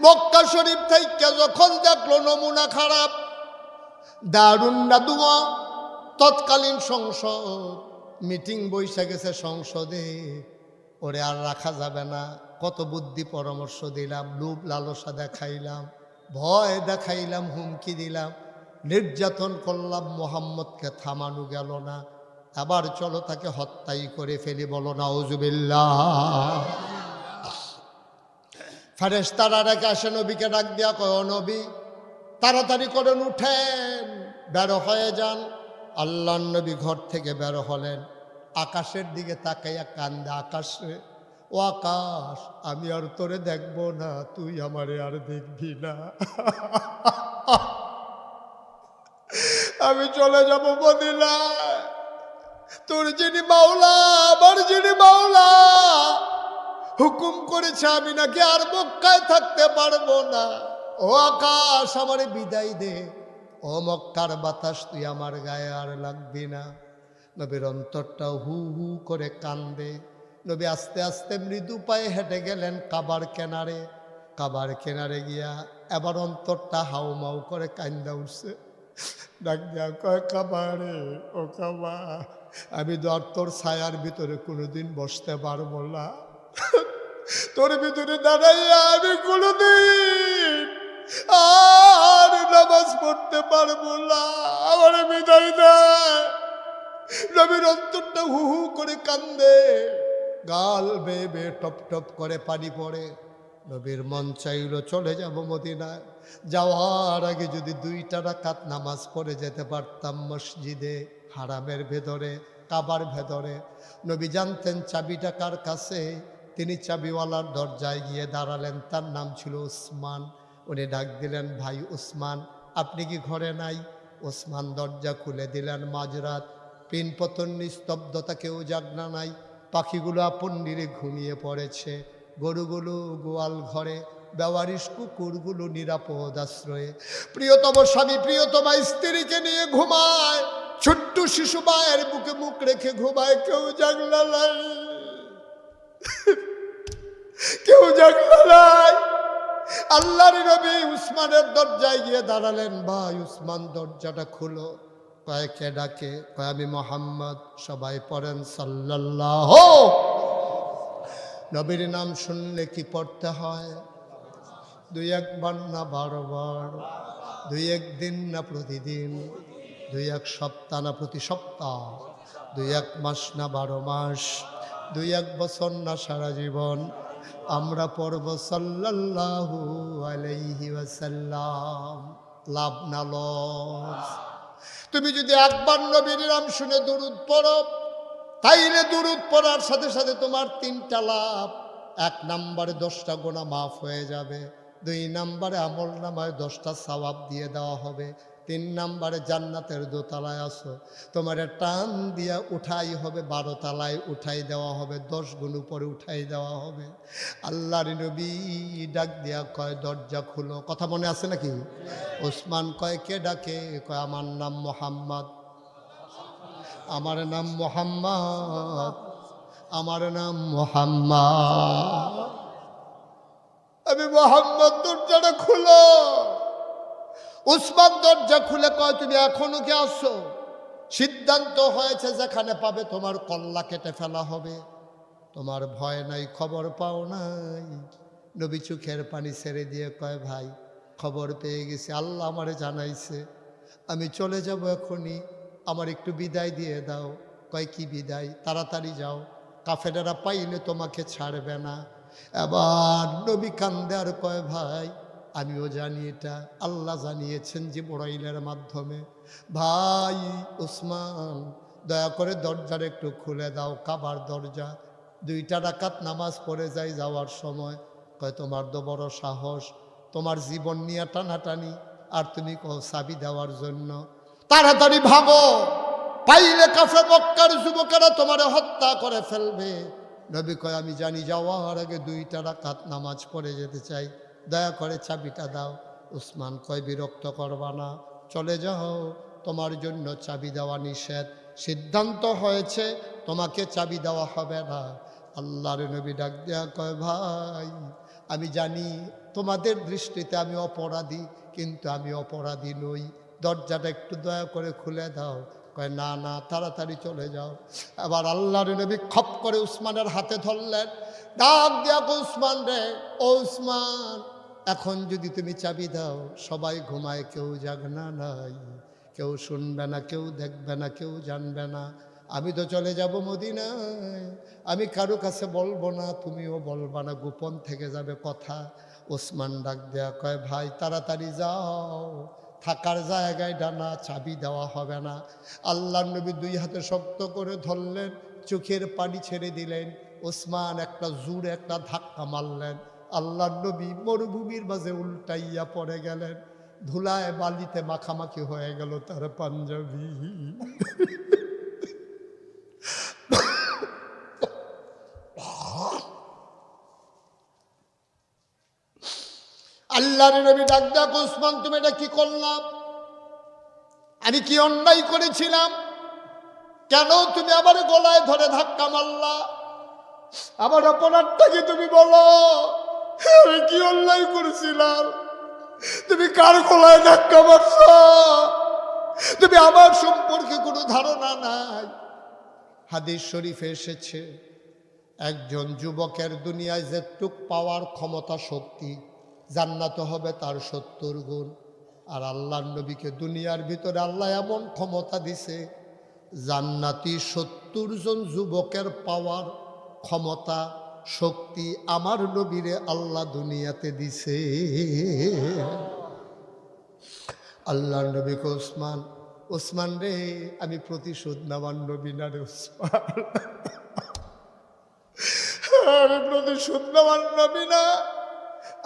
S1: মক্কা শরীফ থেকে যখন দেখলো নমুনা খারাপ, দারুন নাদুয়া, তৎকালীন সংসদ মিটিং বইসা গেছে সংসদে, ওরে আর রাখা যাবে না, কত বুদ্ধি পরামর্শ দিলাম, লোভ লালসা দেখাইলাম, ভয় দেখাইলাম, হুমকি দিলাম, নির্যাতন করলাম, মোহাম্মদকে থামানো গেল না, আবার চলো তাকে হত্যাই করে ফেলি, বলো নাউজুবিল্লাহ। ফেরেশতারা রেখে আসে, নবীকে ডাক দিয়া কয়, ও নবী তাড়াতাড়ি করেন, উঠেন, বের হয়ে যান। আল্লাহ নবী ঘর থেকে বের হলেন, আকাশের দিকে তাকাইয়া কান্দে, আকাশে ও আকাশ, আমি আর তোরে দেখবো না, তুই আমারে আর দেখবি না, আমি চলে যাব মদিনায়, তোর যিনি মাওলা, আমার যিনি মাওলা হুকুম করেছে আমি নাকি আর মক্কায় থাকতে পারবো না, ও আকাশ আমারে বিদায় দে, ও মক্কার বাতাস তুই আমার গায়ে আর লাগবি না। নবীর অন্তরটা হু হু করে কান্দে। নবী আস্তে আস্তে মৃদু পায়ে হেঁটে গেলেন কাবার কিনারে, কাবার কিনারে গিয়া এবার অন্তরটা হাউমাউ করে কান্দা উঠছে। ডাক দেয়া কয় কাবা রে, ও কাবা, আমি তো আর তোর ছায়ার ভিতরে কোনোদিন বসতে পারবো না। তোর ভিতরে দাঁড়াইয়া আমি কোনোদিন আর নামাজ পড়তে পারবো না, আমার বিদায় দেয়। নবীর অন্তরটা হু হু করে কান্দে, গাল বেয়ে বেয়ে টপ টপ করে পানি পড়ে। নবীর মন চাইল চলে যাব মদিনায়, যাওয়ার আগে যদি 2টা রাকাত নামাজ পড়ে যেতে পারতাম মসজিদে হারামের ভেতরে, কাবার ভেতরে। নবী জানতেন চাবিটা কার কাছে, তিনি চাবিওয়ালার দরজায় গিয়ে দাঁড়ালেন। তার নাম ছিল উসমান। উনি ডাক দিলেন, ভাই উসমান, আপনি কি ঘরে নাই? উসমান দরজা খুলে দিলেন। মাঝরাত, পিন পতন নিস্তব্ধতা, কেউ জাগনা নাই। পাখিগুলো আপন নিরে ঘুমিয়ে পড়েছে, গরুগুলো গোয়াল ঘরে, বেওয়ারিশ কুকুরগুলো নিরাপদ আশ্রয়ে। প্রিয়তম স্বামী প্রিয়তমা স্ত্রীকে নিয়ে ঘুমায়, ছোট্ট শিশু মায়ের বুকে মুখ রেখে ঘুমায়, কেউ জাগলা নাই, কেউ জাগলা নাই। আল্লাহর নবী উসমানের দরজায় গিয়ে দাঁড়ালেন। ভাই উসমান, দরজাটা খুলো। কয় কে ডাকে? কয় আমি মোহাম্মদ। সবাই পড়েন সাল্লাল্লাহু। নবীর নাম শুনলে কি পড়তে হয়? 2-1 বার না 12 বার? 2-1 দিন না প্রতিদিন? 2-1 সপ্তাহ না প্রতি সপ্তাহ? 2-1 মাস না 12 মাস? 2-1 বছর না সারা জীবন? আমরা পড়ব সাল্লাল্লাহু আলাইহি ওয়াসাল্লাম। লাভ না লস? তুমি যদি একবার নবীর নাম শুনে দুরূদ পড়ো, তাইলে দুরূদ পড়ার সাথে সাথে তোমার 3টা লাভ। 1 নম্বরে 10টা গুনাহ মাফ হয়ে যাবে। 2 নম্বরে আমল নামায় 10টা সওয়াব দিয়ে দেওয়া হবে। 3 নম্বরে জান্নাতের দোতলায় আসো, তোমার টান দিয়া উঠাই হবে, 12 তলায় উঠাই দেওয়া হবে, 10 গুণ উপরে উঠাই দেওয়া হবে। আল্লাহর নবী ডাক দিয়া কয়, দরজা খুলো। কথা মনে আছে নাকি? ওসমান কয়, কে ডাকে? কয় আমার নাম মোহাম্মদ, আমার নাম মোহাম্মদ, আমার নাম মোহাম্মদ, আমি মোহাম্মদ। দরজাটা খুলো। উসমান দরজা খুলে কয়, তুমি এখনো কি আসছো? সিদ্ধান্ত হয়েছে যেখানে পাবে তোমার কল্লা কেটে ফেলা হবে। তোমার ভয় নাই, খবর পাও নাই? নবী চোখের পানি ছেড়ে দিয়ে কয়, ভাই খবর পেয়ে গেছি, আল্লাহ আমারে জানাইছে, আমি চলে যাব এখনই, আমার একটু বিদায় দিয়ে দাও। কয় কি বিদায়? তাড়াতাড়ি যাও, কাফেরেরা পাইলে তোমাকে ছাড়বে না। এবার নবী কান্দে আর কয়, ভাই আমিও জানি, এটা আল্লাহ জানিয়েছেন জিবরাইলের মাধ্যমে। ভাই উসমান, দয়া করে দরজার একটু খুলে দাও, কাবার দরজা। 2টা রাকাত নামাজ পড়ে যাই যাওয়ার সময়। কয় তোমার তো বড় সাহস, তোমার জীবন নিয়ে টানাটানি, আর তুমি কও চাবি দেওয়ার জন্য। তাড়াতাড়ি ভাগো, পাইলে কাফের মক্কার যুবকেরা তোমার হত্যা করে ফেলবে। নবী কয়, আমি জানি, যাওয়ার আগে 2টা রাকাত নামাজ পড়ে যেতে চাই, দয়া করে চাবিটা দাও। উসমান কয়, বিরক্ত করবা না, চলে যাও, তোমার জন্য চাবি দেওয়া নিষেধ। সিদ্ধান্ত হয়েছে তোমাকে চাবি দেওয়া হবে না। আল্লাহর নবী ডাক দেয়া কয়, ভাই আমি জানি তোমাদের দৃষ্টিতে আমি অপরাধী, কিন্তু আমি অপরাধী নই, দরজাটা একটু দয়া করে খুলে দাও। কয় না না, তাড়াতাড়ি চলে যাও। আবার আল্লাহর নবী খপ করে উসমানের হাতে ধরলেন, ডাক দিয়া উসমান রে, ও উসমান, এখন যদি তুমি চাবি দাও, সবাই ঘুমায়, কেউ জাগনা নাই, কেউ শুনবে না, কেউ দেখবে না, কেউ জানবে না। আমি তো চলে যাব মদিনায়, আমি কারো কাছে বলবো না, তুমিও বলবা না, গোপন থেকে যাবে কথা। ওসমান ডাক দেয়া কয়, ভাই তাড়াতাড়ি যাও, থাকার জায়গায় ডানা, চাবি দেওয়া হবে না। আল্লাহর নবী 2 হাতে শক্ত করে ধরলেন, চোখের পানি ছেড়ে দিলেন। ওসমান একটা জোরে একটা ধাক্কা মারলেন, আল্লাহর নবী মরুভূমির মাঝে উল্টাইয়া পড়ে গেলেন। ধুলায় বালিতে মাখামাখি হয়ে গেল তার পাঞ্জাবি। আল্লাহর নবী ডাক দেয়া, ওসমান তুমি এটা কি করলাম? আমি কি অন্যায় করেছিলাম? কেন তুমি আমার গলায় ধরে ধাক্কা মারলা? আমার অপরাধটা কি তুমি বলো? আমি কি অন্যায় করেছিলাম? তুমি কার গলায় ধাক্কা মারছ? তুমি আমার সম্পর্কে কোনো ধারণা নাই। হাদিস শরীফে এসেছে, একজন যুবকের দুনিয়ায় যেটুক পাওয়ার ক্ষমতা শক্তি, জান্নাতে হবে তার 70 গুণ। আর আল্লাহর নবীকে দুনিয়ার ভিতরে আল্লাহ এমন ক্ষমতা দিছে, জান্নাতি 70 জন যুবকের পাওয়ার ক্ষমতা শক্তি আমার নবীরে আল্লাহ দুনিয়াতে দিছে। আল্লাহর নবীকে ওসমান, ওসমান রে আমি প্রতিশোধ নেওয়ার নবী না রে ওসমান, আমি প্রতিশোধ নেওয়ার নবী না।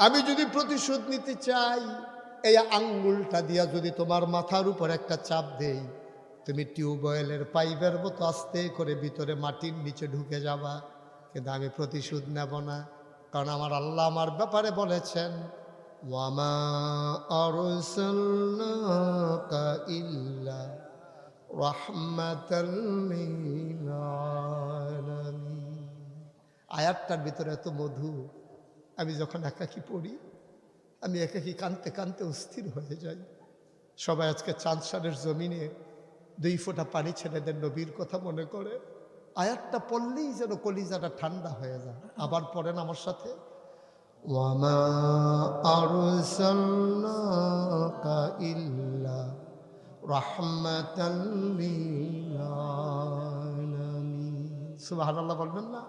S1: আমি যদি প্রতিশোধ নিতে চাই, এই আঙ্গুলটা দিয়া যদি তোমার মাথার উপর একটা চাপ দেই, তুমি টিউবওয়েলের পাইপের মতো আস্তে করে ভিতরে মাটির নিচে ঢুকে যাবা। কিন্তু আমি প্রতিশোধ নেব না, কারণ আমার আল্লাহ আমার ব্যাপারে বলেছেন, ওয়ামা আরসালনাকা ইল্লা রাহমাতাল লিল আলামিন। আয়াতটার ভিতরে এত মধু, আমি যখন একাকী পড়ি, আমি একাকী কানতে কানতে অস্থির হয়ে যাই। সবাই আজকে চাঁদসারের জমিনে 2 ফোঁটা পানি ছেড়ে দেন, নবীর কথা মনে করে। আয়াতটা পড়লেই যেন কলিজাটা ঠান্ডা হয়ে যায়। আবার পড়েন আমার সাথে, ওয়ামা আরসালনাকা ইল্লা রাহমাতাল লিল আলামিন। সুবহানাল্লাহ বলবেন না?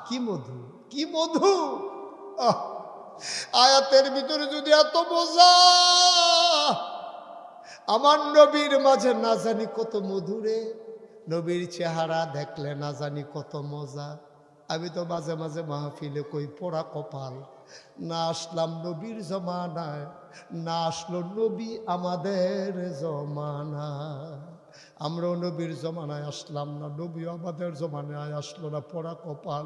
S1: কি মধু, কি মধু! আয়াতের ভিতরে যদি এত মজা, আমার নবীর মাঝে না জানি কত মধুরে, নবীর চেহারা দেখলে না জানি কত মজা। আমি তো মাঝে মাঝে মাহফিলে কই, পোড়া কপাল, না আসলাম নবীর জমানায়, না আসলো নবী আমাদের জমানায়। আমরাও নবীর জমানায় আসলাম না, নবীও আমাদের জমানায় আসলো না, পোড়া কপাল।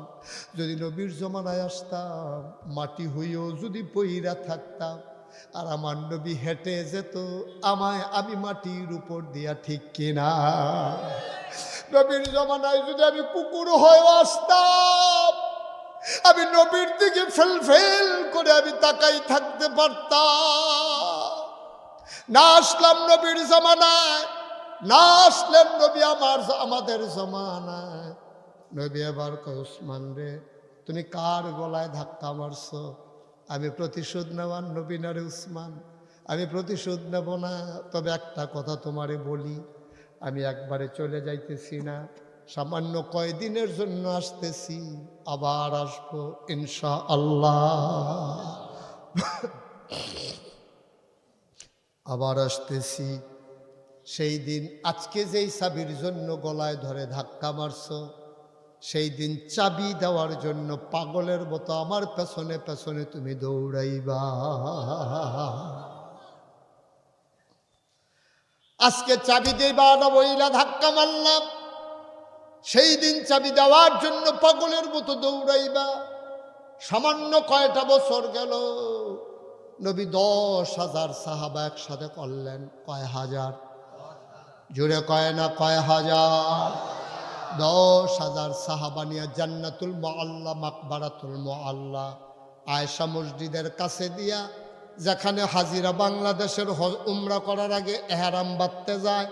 S1: যদি নবীর জমানায় আসতাম, মাটি হইও যদি পইরা থাকতাম, আর আমার নবী হেঁটে যেত আমায়, আমি মাটির উপর দিয়া, ঠিক কিনা? নবীর জমানায় যদি আমি কুকুর হয়ে আসতাম, আমি নবীর দিকে ফেল ফেল করে আমি তাকাই থাকতে পারতাম। না আসলাম নবীর জমানায়, না আসলেন নবী আমাদের জমানায়। নবী এবার কয়, ওসমান রে তুমি কার গলায় ধাক্কা মারছো? আমি প্রতিশোধ নেওয়ার নবী না রে উসমান, আমি প্রতিশোধ নেব না। তবে একটা কথা তোমারে বলি, আমি একবারে চলে যাইতেছি না, সামান্য কয়দিনের জন্য আসতেছি, আবার আসবো ইনশাআল্লাহ। আবার আসতেছি। সেই দিন, আজকে যেই চাবির জন্য গলায় ধরে ধাক্কা মারছো, সেই দিন চাবি দেওয়ার জন্য পাগলের মতো আমার পেছনে পেছনে তুমি দৌড়াইবা। আজকে চাবি দেবা না বইলা ধাক্কা মারলাম, সেই দিন চাবি দেওয়ার জন্য পাগলের মতো দৌড়াইবা। সামান্য কয়টা বছর গেল, নবী 10,000 সাহাবা একসাথে করলেন। কয় হাজার? জুড়ে কয় না কয় হাজার? 10,000 সাহাবা নিয়ে জান্নাতুল মুআল্লা, মাকবারাতুল মুআল্লা, আয়েশা মসজিদের কাছে দিয়া, যেখানে হাজিরা বাংলাদেশের উমরা করার আগে এহরাম বাঁধতে যায়,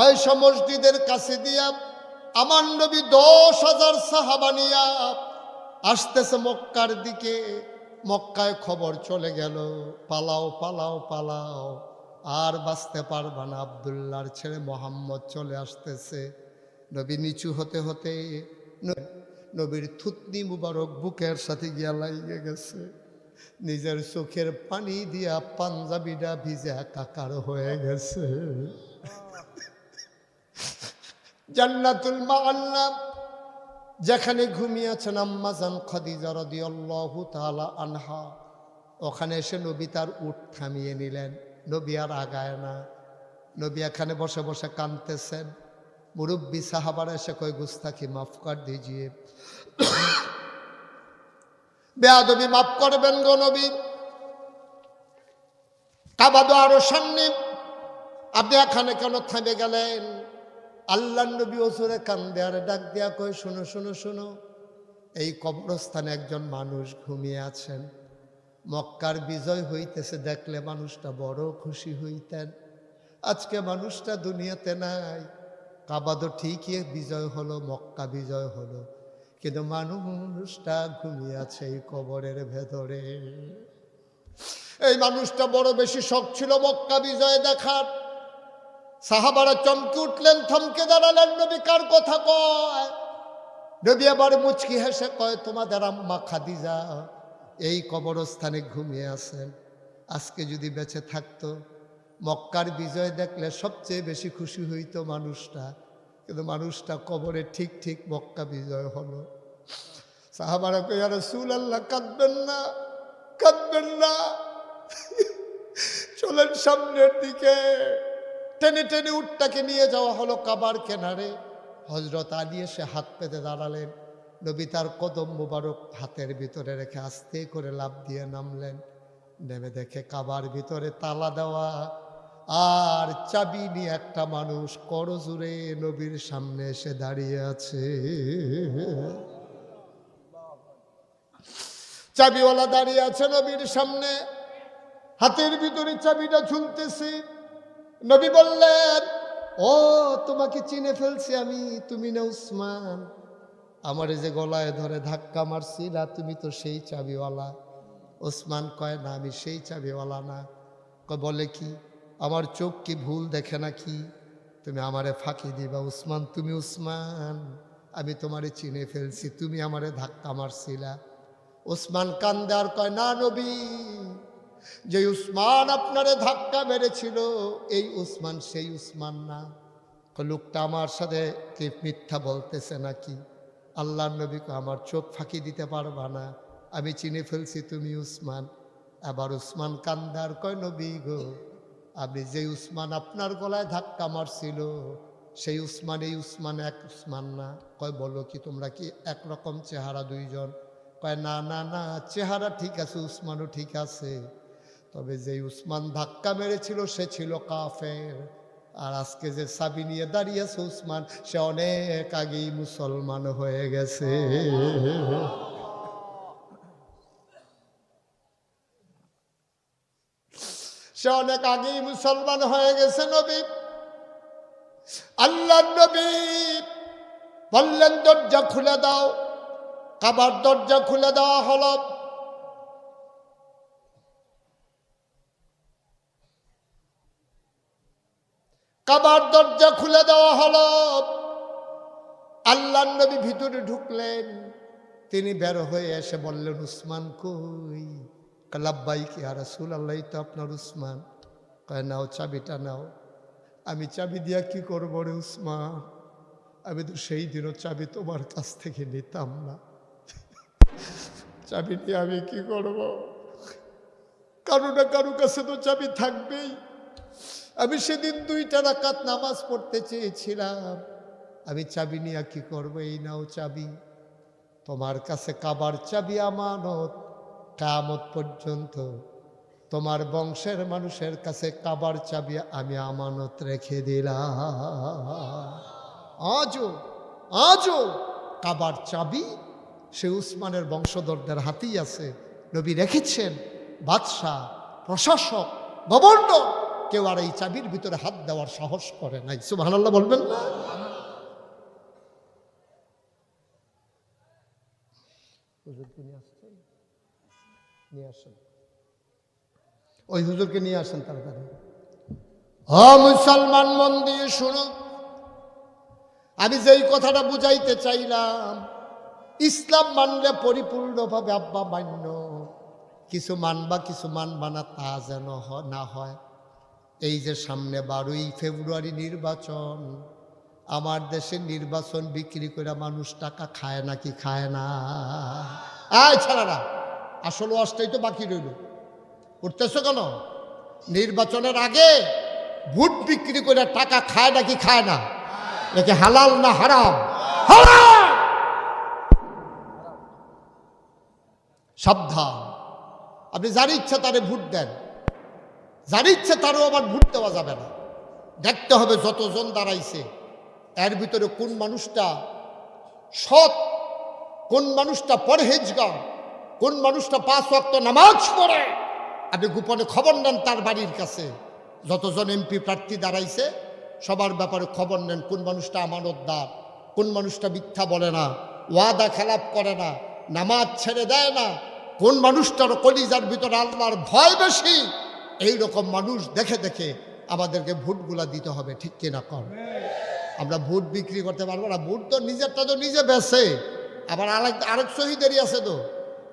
S1: আয়েশা মসজিদের কাছে দিয়া আমার নবী 10,000 সাহাবা নিয়া আসতেছে মক্কার দিকে। মক্কায় খবর চলে গেল, পালাও পালাও পালাও, আর বাঁচতে পারবা না, আব্দুল্লাহর ছেলে মোহাম্মদ চলে আসতেছে। নবী নিচু হতে হতে নবীর থুতনি মুবারক বুকের সাথে গিয়া লাগিয়ে গেছে। নিজের চোখের পানি দিয়া পাঞ্জাবিটা ভিজে একাকার হয়ে গেছে। জান্নাতুল মুআল্লা যেখানে ঘুমিয়েছেন আম্মাজান খাদিজা রাদিয়াল্লাহু তাআলা আনহা, ওখানে এসে নবী তার উট থামিয়ে নিলেন। নবী আর আগায় না, নবী এখানে বসে বসে কাঁদতেছেন। মুরব্বী সাহাবারা এসে কয়, গুস্তাখি মাফ কর দিজিয়ে, বেয়াদবি মাফ করবেন গো নবী, কাবা তো আরো সামনে, আপনি এখানে কেন থেমে গেলেন? আল্লাহ নবী ওসরে কান্দে আর ডাক দিয়া কয়, শোনো শোনো শোনো, এই কবরস্থানে একজন মানুষ ঘুমিয়ে আছেন। মক্কার বিজয় হইতেছে দেখলে মানুষটা বড় খুশি হইতেন। আজকে মানুষটা দুনিয়াতে নাই। কাবা তো ঠিকই বিজয় হলো, মক্কা বিজয় হলো, কিন্তু মানুষটা ঘুমিয়ে আছে এই কবরের ভেতরে। এই মানুষটা বড় বেশি শখ ছিল মক্কা বিজয় দেখার। সাহাবারা চমকে উঠলেন, থমকে দাঁড়ালেন। নবী কার কথা কয়? নবী আবার মুচকি হেসে কয়, তোমাদের আম্মা খাদিজা এই কবরস্থানে ঘুমিয়ে আছেন। আজকে যদি বেঁচে থাকতো মক্কার বিজয় দেখলে সবচেয়ে বেশি খুশি হইতো মানুষটা, কিন্তু মানুষটা কবরে ঠিক ঠিক মক্কা বিজয় হলো। সাহাবারা কই, ইয়া রাসূলুল্লাহ কাঁদবেন না, কাঁদবেন না, চলেন সামনের দিকে। টেনে টেনে উটটাকে নিয়ে যাওয়া হলো কাবার কিনারে। হযরত আলী এসে হাত পেতে দাঁড়ালেন। নবী তার কদম মোবারক হাতের ভিতরে রেখে আস্তে করে লাফ দিয়ে নামলেন। নেমে দেখে কাবার ভিতরে তালা দেওয়া, আর চাবি নিয়ে একটা মানুষ করজোরে নবীর সামনে এসে দাঁড়িয়ে আছে। চাবিওয়ালা দাঁড়িয়ে আছে নবীর সামনে, হাতের ভিতরে চাবিটা ঝুলতেছে। নবী বললেন, ও তোমাকে চিনে ফেলছি আমি, তুমি না উসমান? আমার যে গলায় ধরে ধাক্কা মারছিলা, তুমি তো সেই চাবিওয়ালা। ওসমান কয়, না আমি সেই চাবিওয়ালা না। বলে কি, আমার চোখ কি ভুল দেখে নাকি? তুমি আমারে ফাঁকি দিবা? উসমান, তুমি উসমান, আমি তোমারে চিনে ফেলছি, তুমি আমারে ধাক্কা মারছিলা। ওসমান কান্দে আর কয়, না নবী, যে উসমান আপনারে ধাক্কা মেরেছিল এই উসমান সেই উসমান না। লোকটা আমার সাথে কি মিথ্যা বলতেছে নাকি? আল্লাহর নবী কয়, আমার চোখ ফাঁকি দিতে পারবা না, আমি চিনে ফেলছি তুমি উসমান। আবার উসমান কান্দার কয়, নবী গো, আপনি যে উসমান আপনার গলায় ধাক্কা মারছিল সেই উসমান এই উসমান এক উসমান না। কয়, বলো কি, তোমরা কি একরকম চেহারা দুইজন? কয়, না না না, চেহারা ঠিক আছে, উসমানও ঠিক আছে, তবে যে উসমান ধাক্কা মেরেছিল সে ছিল কাফের, আর আজকে যে চাবি নিয়ে দাঁড়িয়েছে উসমান, সে অনেক আগেই মুসলমান হয়ে গেছে। সে অনেক আগেই মুসলমান হয়ে গেছে। নবী, আল্লাহর নবী বললেন, দরজা খুলে দাও। কাবার দরজা খুলে দেওয়া হলো। কাবার দরজা খুলে দেওয়া হলো। আল্লাহর নবী ভিতরে ঢুকলেন। তিনি বের হয়ে এসে বললেন, উসমান কই? লাব্বাইক ইয়া রাসূলুল্লাহ, তো আপনার উসমান। কয়, নাও চাবিটা নাও। আমি চাবি দিয়া কি করবো রে উসমান? আমি তো সেই দিনও চাবি তোমার কাছ থেকে নিতাম না। চাবি নিয়ে আমি কি করব? কারো না কারো কাছে তো চাবি থাকবেই। আমি সেদিন 2টা রাকাত নামাজ পড়তে চেয়েছিলাম, আমি চাবি নিয়ে কি করবো? এই নাও চাবি, তোমার কাছে কাবার চাবি আমানত, কিয়ামত পর্যন্ত তোমার বংশের মানুষের কাছে কাবার চাবি আমি আমানত রেখে দিলাম। আজও আজও কাবার চাবি সে উসমানের বংশধরদের হাতেই আছে। নবী রেখেছেন। বাদশাহ, প্রশাসক, গভর্নর কেউ আর এই চাবির ভিতরে হাত দেওয়ার সাহস করে নাই। সুবহানাল্লাহ বলবেন না? নিয়ে আসেন, ওই হুজুরকে নিয়ে আসেন তাড়াতাড়ি। ও মুসলমান, মন দিয়ে শুনো, আমি যেই কথাটা বুঝাইতে চাইলাম, ইসলাম মানলে পরিপূর্ণভাবে আব্বা মান্য, কিছু মানবা কিছু মানবা না তা যেন না হয়। এই যে সামনে 12ই ফেব্রুয়ারি নির্বাচন, আমার দেশে নির্বাচন বিক্রি করে মানুষ টাকা খায় নাকি খায় না? আয় ছাড়ারা, আসল ওয়াজটাই তো বাকি রইল, উঠতেছো কেন? নির্বাচনের আগে ভোট বিক্রি করে টাকা খায় নাকি খায় না? নাকি হালাল না হারাম? হারাম। সাবধান, আপনি যার ইচ্ছা তারে ভোট দেন, যার ইচ্ছা তারও আবার ভোট দেওয়া যাবে না। দেখতে হবে যতজন দাঁড়াইছে এর ভিতরে কোন মানুষটা সৎ, কোন মানুষটা পরহেজগার, কোন মানুষটা 5 ওয়াক্ত নামাজ পড়ে। আপনি গোপনে খবর নেন তার বাড়ির কাছে, যতজন এমপি প্রার্থী দাঁড়াইছে সবার ব্যাপারে খবর নেন, কোন মানুষটা আমানতদার, কোন মানুষটা মিথ্যা বলে না, ওয়াদা খেলাপ করে না, নামাজ ছেড়ে দেয় না, কোন মানুষটার কলিজার ভিতরে আল্লাহর ভয় বেশি। এই রকম মানুষ দেখে দেখে আমাদেরকে ভোটগুলা দিতে হবে, ঠিক কিনা কর? আমরা ভোট বিক্রি করতে পারবো না, ভোট তো নিজেরটা তো নিজে বেছে। আবার আরেক শহীদেরই আছে তো,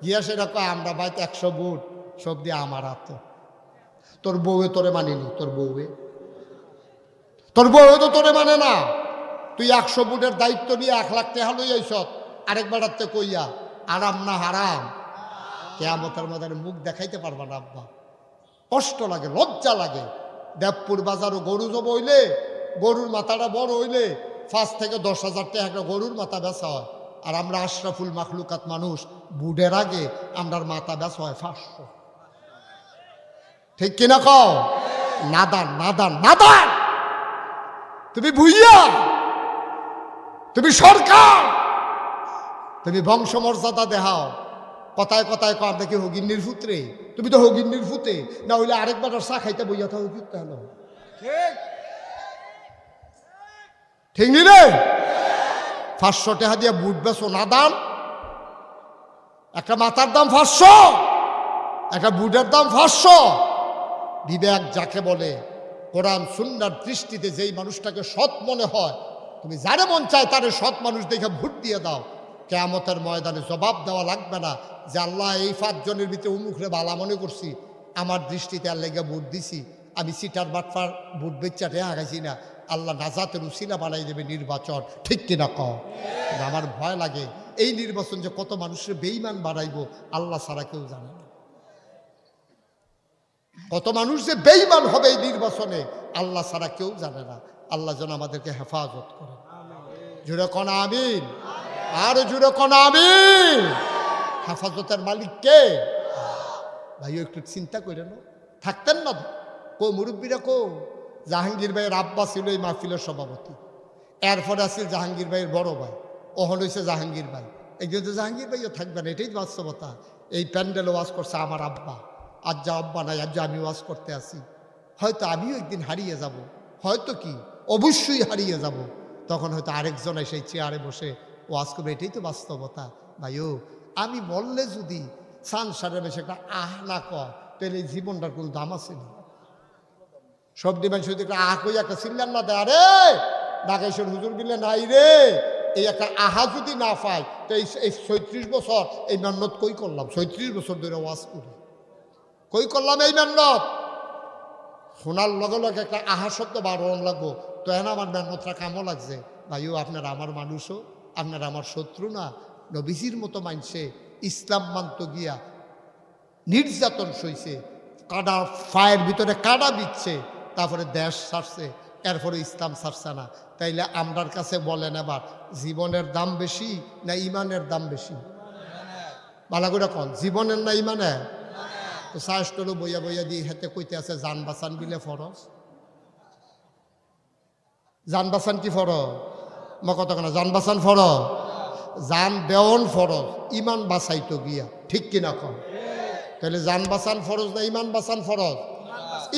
S1: গিয়া সেটা কয় আমরা বাইতে 100 ভোট সব দিয়ে আমার হাত। তোর বউয়ে তোরে মানিনি, তোর বউয়ে তো তোরে মানে না। তুই 100 ভোটের দায়িত্ব নিয়ে 1 লাখ টাকা লই আইস, আরেকবার রাত্রে কইয়া আরাম না হারাম? কেয়ামতের ময়দানে মুখ দেখাইতে পারবা না আব্বা, কষ্ট লাগে, লজ্জা লাগে। দেবপুর বাজারও গরু জব হইলে, গরুর মাথাটা বড় হইলে 5 থেকে 10,000 টাকা একটা গরুর মাথা বেচা হয়। আর আমরা আশরাফুল মাখলুকাত মানুষ, বুডের আগে আমরার মাথা বেচা হয় 500। ঠিক কিনা কও? নাদান নাদান নাদান। তুমি ভুইয়া, তুমি সরকার, তুমি বংশমর্যাদা দেখাও, কথায় কথায় কর দেখি হগিন্নির ফুত্রে। তুমি তো হগিন্নির ফুতে, না হইলে আরেকবার চা খাইতে বইয়া থাকো, ফুটতে হলো। ঠিক নি রে? 500 টাকা দিয়ে বুট বেছো, না দাম? একটা মাথার দাম 500, একটা বুটের দাম 500। বিবেক যাকে বলে, কোরআন সুন্নাহর দৃষ্টিতে যেই মানুষটাকে সৎ মনে হয়, তুমি যারে মন চায় তারে সৎ মানুষ দেখে ভোট দিয়ে দাও। কিয়ামতের ময়দানে জবাব দেওয়া লাগবে না যে আল্লাহ এই 5 জনের ভিতরে উমুখরে বালা মনে করছি, আমার দৃষ্টিতে আর লেগে ভোট দিছি, আমি সিটার বাটফার ভোট বেচ্চা টেয়া আগাইছি না। আল্লাহ নাজাতের উসিলা বানাই দেবে নির্বাচন, ঠিক কিনা কও? আমার ভয় লাগে এই নির্বাচন যে কত মানুষের বেঈমান বানাইবো আল্লাহ ছাড়া কেউ জানে না। কত মানুষ যে বেঈমান হবে এই নির্বাচনে আল্লাহ ছাড়া কেউ জানে না। আল্লাহ যেন আমাদেরকে হেফাজত করে। জুড়ে কোন আমিন, আর জুড়ে কোন আমিন। হেফাজতের মালিক কে? ভাইও একটু চিন্তা করে না, থাকতেন না কো মুরব্বীরা? কো জাহাঙ্গীর ভাইয়ের আব্বা ছিল এই মাহফিলের সভাপতি, এরপরে আসছিল জাহাঙ্গীর ভাইয়ের বড় ভাই, ওহন হয়েছে জাহাঙ্গীর ভাই। একদিন তো জাহাঙ্গীর ভাইও থাকবেন, এটাই বাস্তবতা। এই প্যান্ডেল ওয়াজ করছে আমার আব্বা, আজ যা আব্বা নাই, আজ আমি ওয়াজ করতে আসি। হয়তো আমিও একদিন হারিয়ে যাব, হয়তো কি অবশ্যই হারিয়ে যাব। তখন হয়তো আরেকজন সেই চেয়ারে বসে ওয়াজ করবে, এটাই তো বাস্তবতা। ভাইও আমি বললে যদি সংসারের বেশি একটা আহ না কয়, তাহলে এই জীবনটার কোনো দাম আছে না। সব দিবেন শুধু একটা আহ কই একটা চিল্লান না দেয়, আরে নাগেশ্বর হুজুর বিলে নাই রে, এই একটা আহা যদি না পাই তো এই 36 বছর এই মেহনত কই করলাম? 36 বছর ধরে ওয়াজ করি, কই করলাম এই মেহনত? শোনার লগে লগে একটা আহা শব্দ বারণ লাগবো, তো এখন আমার মেহনতটা কামও লাগছে। ভাইও আপনারা আমার মানুষও, আপনারা আমার শত্রু না। নবীজির মতো মানছে, ইসলাম মানত গিয়া নির্যাতন সইছে, কাদা ফায়ের ভিতরে কাদা বিচ্ছে, তারপরে দেশ ছাড়ছে, এরপরে ইসলাম ছাড়ছে না। তাইলে আমরার কাছে বলেন এবার জীবনের দাম বেশি না ইমানের দাম বেশি? ভালো করে কন, জীবনের না ইমানের? তো শাস্ত্রলো বইয়া বইয়া দিয়ে হেতে কইতে আছে জান বাঁচান বিলে ফরজ। জান বাঁচান কি ফরজ? মই কত কেনা জান বাঁচান ফরজ, জান দেওয়ন ফরজ, ইমান বাঁচাইতো গিয়া, ঠিক কিনা কন? তাহলে জান বাঁচান ফরজ না ইমান বাঁচান ফরজ?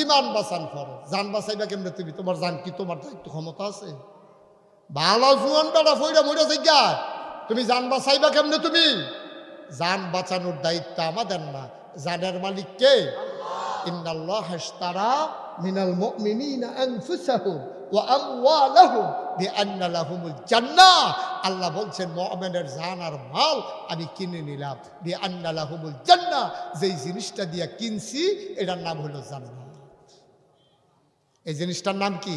S1: ইমান বাঁচান ফরজ। জান বাঁচাইবা কেমনে তুমি? তোমার জান কি তোমার দায়িত্ব ক্ষমতা আছে? ভালো জুয়ান বেড়া ফইরা মইরা যাইগা, তুমি জান বাঁচাইবা কেমনে? তুমি জান বাঁচানোর দায়িত্ব আমাদের না, জানের মালিক কে? ইন্নাল্লাহ ইশতারা মিনাল মুমিনিনা আনফুসাহুম ওয়া আমওয়ালাহুম বিআন্না লাহুমুল জান্নাহ। আল্লাহ বলছেন মুমিনের জান আর মাল আমি কিনে নিলাম, বিআন্না লাহুমুল জান্নাহ, যেই জিনিসটা দিয়া কিনছি এটার নাম হলো জান্নাত। এই জিনিসটার নাম কি?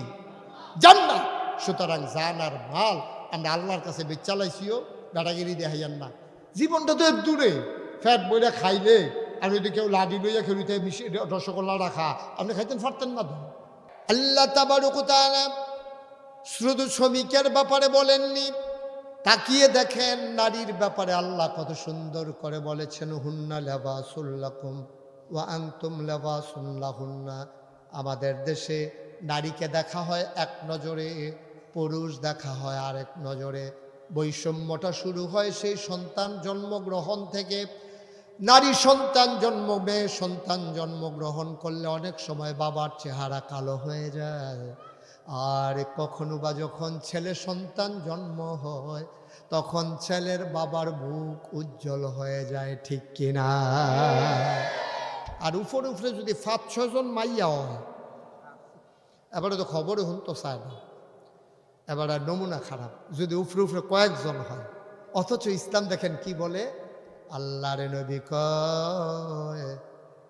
S1: জান্নাত। সুতরাং জান আর মাল আমরা আল্লাহর কাছে বেচালাইছিও, দাদাগিরি দেখাইয়ান না। জীবনটা তো দূরে, ফ্যাট বইরা খাইলে আর যদি কেউ লাডি লইয়া খেলিতে রসগোল্লা রাখা, আপনি খাইতেন পারতেন না তো। আল্লাহ তাবারক ওয়া তাআলা শুধু শ্রমিকের ব্যাপারে বলেননি, তাকিয়ে দেখেন নারীর ব্যাপারে আল্লাহ কত সুন্দর করে বলেছেন, হুন্না লিবাসুল লাকুম ওয়া আনতুম লিবাসুল লাহুন্না। আমাদের দেশে নারীকে দেখা হয় এক নজরে, পুরুষ দেখা হয় আরেক নজরে। বৈষম্যটা শুরু হয় সেই সন্তান জন্মগ্রহণ থেকে। নারী সন্তান জন্ম, মেয়ে সন্তান জন্মগ্রহণ করলে অনেক সময় বাবার চেহারা কালো হয়ে যায়। আর কখনো বা যখন ছেলে সন্তান জন্ম হয় তখন ছেলের বাবার মুখ উজ্জ্বল হয়ে যায়, ঠিক কিনা? আর উপরে উপরে যদি 5-6 জন মাইয়া হয়, এবারে তো খবরে হুন তো চায় না, এবার নমুনা খারাপ যদি উপরে উপরে কয়েকজন হয়। অথচ ইসলাম দেখেন কি বলে, আল্লাহর নবী কয়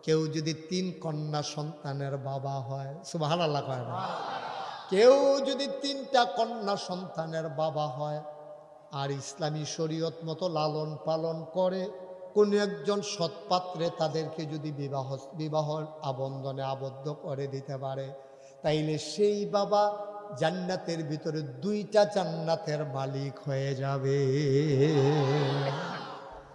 S1: কেউ যদি 3 কন্যা সন্তানের বাবা হয়, সুবহানাল্লাহ কয় না, কেউ যদি 3টা কন্যা সন্তানের বাবা হয় আর ইসলামী শরীয়ত মতো লালন পালন করে কোন একজন সৎপাত্রে তাদেরকে যদি বিবাহ আবন্ধনে আবদ্ধ করে দিতে পারে, তাইলে সেই বাবা জান্নাতের ভিতরে 2টা জান্নাতের মালিক হয়ে যাবে।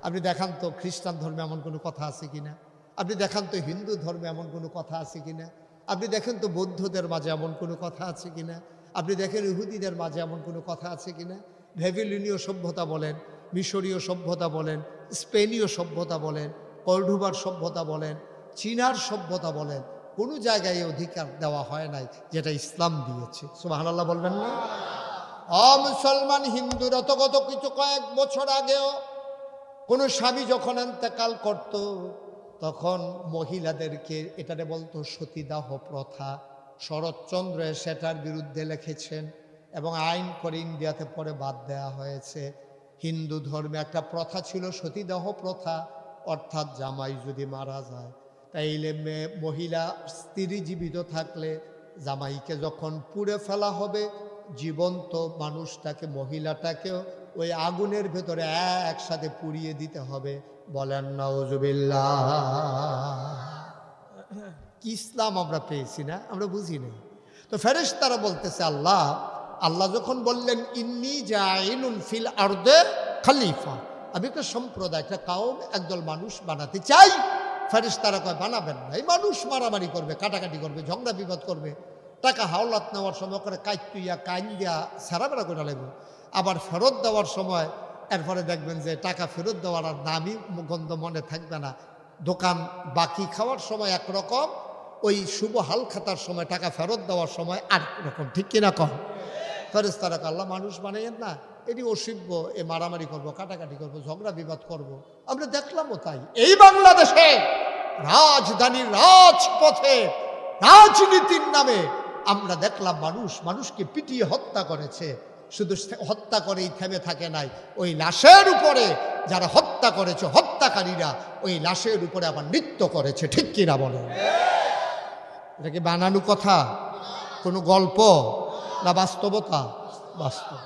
S1: আপনি দেখান তো খ্রিস্টান ধর্মে এমন কোনো কথা আছে কিনা, আপনি দেখান তো হিন্দু ধর্মে এমন কোনো কথা আছে কিনা, আপনি দেখেন তো বৌদ্ধদের মাঝে এমন কোনো কথা আছে কিনা, আপনি দেখেন ইহুদিদের মাঝে এমন কোনো কথা আছে কিনা। ভ্যাবিলনীয় সভ্যতা বলেন, মিশরীয় সভ্যতা বলেন, স্পেনীয় সভ্যতা বলেন, কর্ডোবার সভ্যতা বলেন, চীনার সভ্যতা বলেন, কোনো জায়গায় অধিকার দেওয়া হয় নাই যেটা ইসলাম দিয়েছে। সুবহানাল্লাহ বলবেন না? মুসলমান হিন্দুরা তো গত কিছু কয়েক বছর আগেও কোনো স্বামী যখন ইন্তেকাল করত তখন মহিলাদেরকে এটারে বলতো সতীদাহ প্রথা। শরৎচন্দ্র সেটার বিরুদ্ধে লিখেছেন এবং আইন করে ইন্ডিয়াতে পরে বাদ দেওয়া হয়েছে। হিন্দু ধর্মে একটা প্রথা ছিল সতীদাহ প্রথা, অর্থাৎ জামাই যদি মারা যায় তাইলে মহিলা স্ত্রী জীবিত থাকলে জামাইকে যখন পুড়ে ফেলা হবে জীবন্ত মানুষটাকে, মহিলাটাকেও ওই আগুনের ভেতরে একসাথে পুড়িয়ে দিতে হবে। বলেন নাউজুবিল্লাহ। কি ইসলাম আমরা পেয়েছি না, আমরা বুঝি না। তো ফেরেশতারা বলতেছে আল্লাহ যখন বললেন ইন্নী জাইলুন ফিল আরদে খলিফা, আমি একটা সম্প্রদায়, একটা কাউম, একদল মানুষ বানাতে চাই। ফেরেশতারা কয় বানাবেন না, এই মানুষ মারামারি করবে, কাটাকাটি করবে, ঝগড়া বিবাদ করবে, টাকা হাওলাত নেওয়ার সময় করে কাইতুইয়া কাইন দিয়া সারাবেড়া করে লাগবে, আবার ফেরত দেওয়ার সময় এরপরে দেখবেন যে টাকা ফেরত দেওয়ার আর নামই গন্ধ মনে থাকবে না। দোকান বাকি খাওয়ার সময় একরকম, ওই শুভ হাল খাতার সময় টাকা ফেরত দেওয়ার সময় আর রকম, ঠিক কিনা কম? ফেরেশতারা আল্লাহ মানুষ বানাইয়েন না, এটি অসভ্য, এ মারামারি করবো, কাটাকাটি করবো, ঝগড়া বিবাদ করবো। আমরা দেখলামও তাই এই বাংলাদেশে রাজধানীর রাজপথে রাজনীতির নামে আমরা দেখলাম মানুষকে পিটিয়ে হত্যা করেছে। শুধু হত্যা করেই থেমে থাকে নাই, ওই লাশের উপরে যারা হত্যা করেছে হত্যাকারীরা ওই লাশের উপরে আবার নৃত্য করেছে, ঠিক কিনা বলেন? এটা কি বানানো কথা, কোনো গল্প না বাস্তবতা? বাস্তব।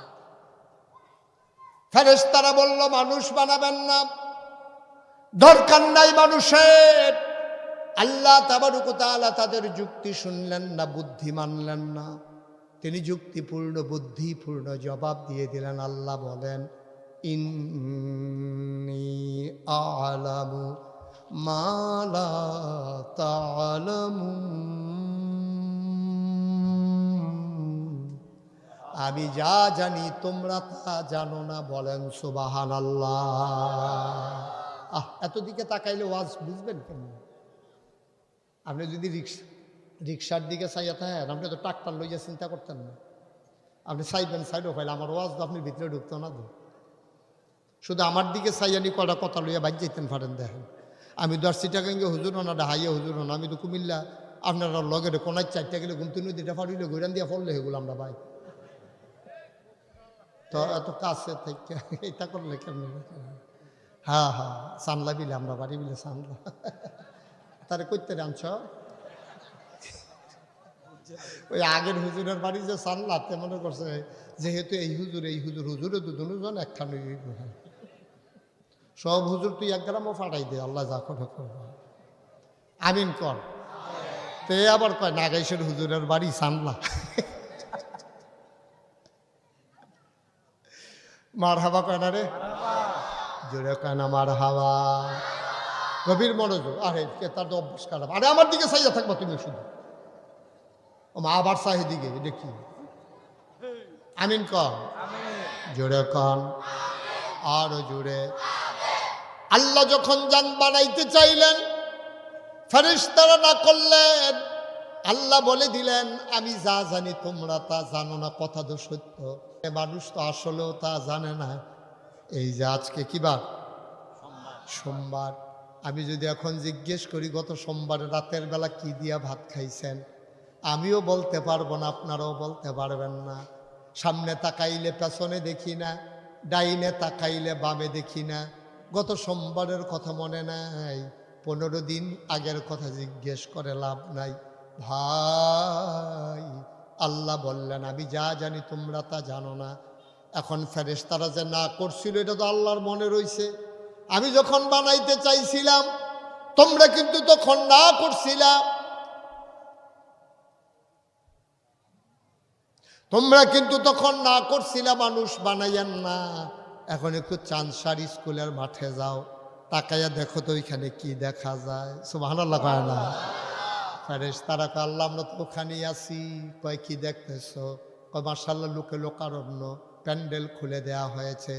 S1: ফেরেশতারা বলল মানুষ বানাবেন না, দরকার নাই মানুষের। আল্লাহ তাবারক ওয়া তাআলা তাদের যুক্তি শুনলেন না, বুদ্ধি মানলেন না। তিনি যুক্তিপূর্ণ বুদ্ধিপূর্ণ জবাব দিয়ে দিলেন। আল্লাহ বলেন ইন্নী আ'লামু মা লা তা'লামুন, আমি যা জানি তোমরা তা জানো না। বলেন সুবহানাল্লাহ। এত দিকে তাকাইলে ওয়াজ বুঝবেন কেমন? আপনি যদি রিক্সার দিকে চাইয়া থাকেন, আপনি তো ট্রাক্টর লইয়া চিন্তা করতেন না, আপনি চাইবেন সাইডও পাইলে আমার ওয়াজ তো আপনি ভিতরে ঢুকতো না। তো শুধু আমার দিকে চাইয়ানি কটা কথা লইয়া বাইর যেতেন পারেন। দেখেন আমি 10 চিটাগাঙ্গে হুজুর না হাইয়া হুজুর না, আমি তো কুমিল্লা আপনারা লগের কোনায় 4টা গেলে গুমতি নদীটা ফাড়িলে ঘুরান দিয়া ফললে সেগুলো আমরা ভাই। তো এত কাছে থেকে এটা করলে কেমন? হ্যাঁ সানলা বিলে আমরা বাড়ি বিলে সানলা তারে করতে আনছ। ওই আগের হুজুরের বাড়ি যে সানলাতে মনে করছে যেহেতু এই হুজুরে তো দুজন একখানে সব হুজুর তুই 1 গ্রামও ফাটাই দে, আল্লাহ যা করে করবো। আমিন কর। তো আবার কয় নাগাইশের হুজুরের বাড়ি সানলা। মার হাবা কয় না রে, জোরে কয় না মার হাওয়া। গভীর মনোযোগ। আরে তার তো অভ্যাস খারাপ। আরে আমার দিকে চাইয়া থাকবা তুমি শুধু, মা আবার চাহি দিকে দেখি। আমিন কন, জোরে কন, আরো জোরে। আল্লাহ যখন জান বানাইতে চাইলেন, ফেরেশতারা না করলেন, আল্লাহ বলে দিলেন আমি যা জানি তোমরা তা জানো না। কথা তো সত্য, মানুষ তো আসলেও তা জানে না। এই যে আজকে কি বার? সোমবার। আমি যদি এখন জিজ্ঞেস করি গত সোমবার রাতের বেলা কি দিয়া ভাত খাইছেন, আমিও বলতে পারবো না, আপনারাও বলতে পারবেন না। সামনে তাকাইলে পেছনে দেখি না, ডাইনে তাকাইলে বামে দেখি না। গত সোমবারের কথা মনে নাই, 15 দিন আগের কথা জিজ্ঞেস করে লাভ নাই ভাই। আল্লাহ বললেন আমি যা জানি তোমরা তা জানো না। এখন ফেরেশতারা যে না করছিল এটা তো আল্লাহর মনে রইছে। আমি যখন বানাইতে চাইছিলাম তোমরা কিন্তু তখন না করছিলা। তোমরা কিন্তু তখন না করছিলা মানুষ বানাইয়েন না। এখন একটু চাঁদসার স্কুলের মাঠে যাও, তাকাইয়া দেখো তো ওইখানে কি দেখা যায়। সুবহানাল্লাহ কয় না? ফেরেশতারা কয় আল্লাহ আমরা তো ওখানেই আছি। কয় কি দেখতেছো? কয় মাশাআল্লাহ লোকে লোকারণ্য, প্যান্ডেল খুলে দেওয়া হয়েছে,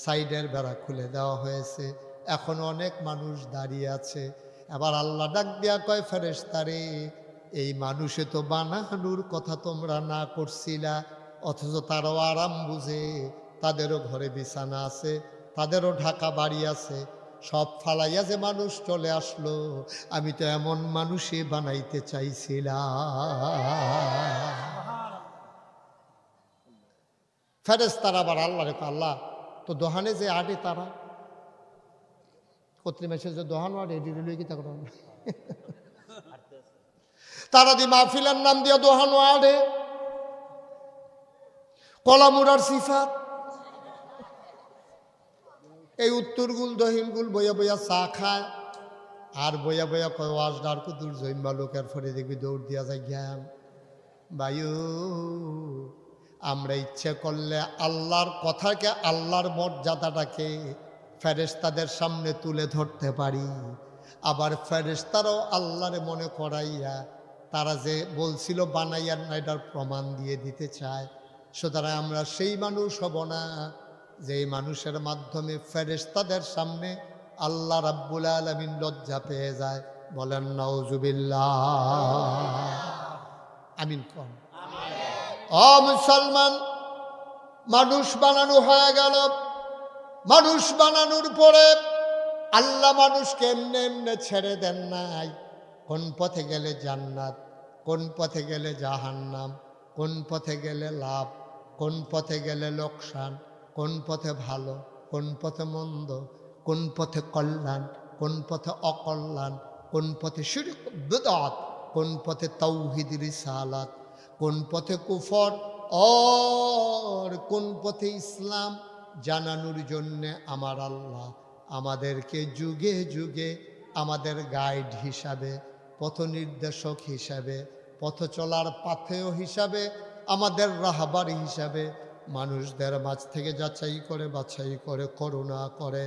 S1: সাইডের বেড়া খুলে দেওয়া হয়েছে, এখন অনেক মানুষ দাঁড়িয়ে আছে। এবার আল্লাহ ডাক দিয়া কয় ফেরেশতারে এই মানুষে তো বানানোর কথা তোমরা না করছিলা, অথচ তারাও আরাম বুঝে, তাদেরও ঘরে বিছানা আছে, তাদেরও ঢাকা বাড়ি আছে, সব ফালাইয়া যে মানুষ চলে আসলো, আমি তো এমন মানুষই বানাইতে চাইছিলাম। ফেরেশতারা আবার আল্লাহ রেখো আল্লাহ তো দোহানে যে আটে তারা কত্রি মাসে যে দোহান আটে এটি রেলুই কি তা তারা দি মাহফিলের নাম দিয়া দোহানো আড়ে কলামুরার সিফাত এই উত্তরগুল দহিনগুল বইয়া বইয়া চা খায় আর বইয়া বইয়া কয় ওয়াজ ডার কুতুর জৈম্বা লোকের ফরে দেখবি দৌড় দিয়া যায় জ্ঞান। বায়ু আমরা ইচ্ছে করলে আল্লাহর কথাকে, আল্লাহর মর্যাদাটাকে ফেরেশতাদের সামনে তুলে ধরতে পারি। আবার ফেরেশতারাও আল্লাহরে মনে করাইয়া তারা যে বলছিল বানাইয়ার না এটার প্রমাণ দিয়ে দিতে চায়। সুতরাং আমরা সেই মানুষ হব না যেই মানুষের মাধ্যমে ফেরেশতাদের সামনে আল্লাহ রাব্বুল আলামিন লজ্জা পেয়ে যায়। বলেন নাউজুবিল্লাহ। আমিন কম। ও মুসলমান, মানুষ বানানো হয়ে গেল। মানুষ বানানোর পরে আল্লাহ মানুষকে এমনি এমনি ছেড়ে দেন নাই। কোন পথে গেলে জান্নাত, কোন পথে গেলে জাহান্নাম, কোন পথে গেলে লাভ, কোন পথে গেলে লোকসান, কোন পথে ভালো, কোন পথে মন্দ, কোন পথে কল্যাণ, কোন পথে অকল্যাণ, কোন পথে শিরক বিদআত, কোন পথে তাওহীদ রিসালাত, কোন পথে কুফর আর কোন পথে ইসলাম জানানোর জন্যে আমার আল্লাহ আমাদেরকে যুগে যুগে আমাদের গাইড হিসাবে, পথ নির্দেশক হিসাবে, পথ চলার পাথেয় হিসাবে, আমাদের রাহবার হিসাবে মানুষদের মাঝ থেকে যাচাই করে বাছাই করে করুণা করে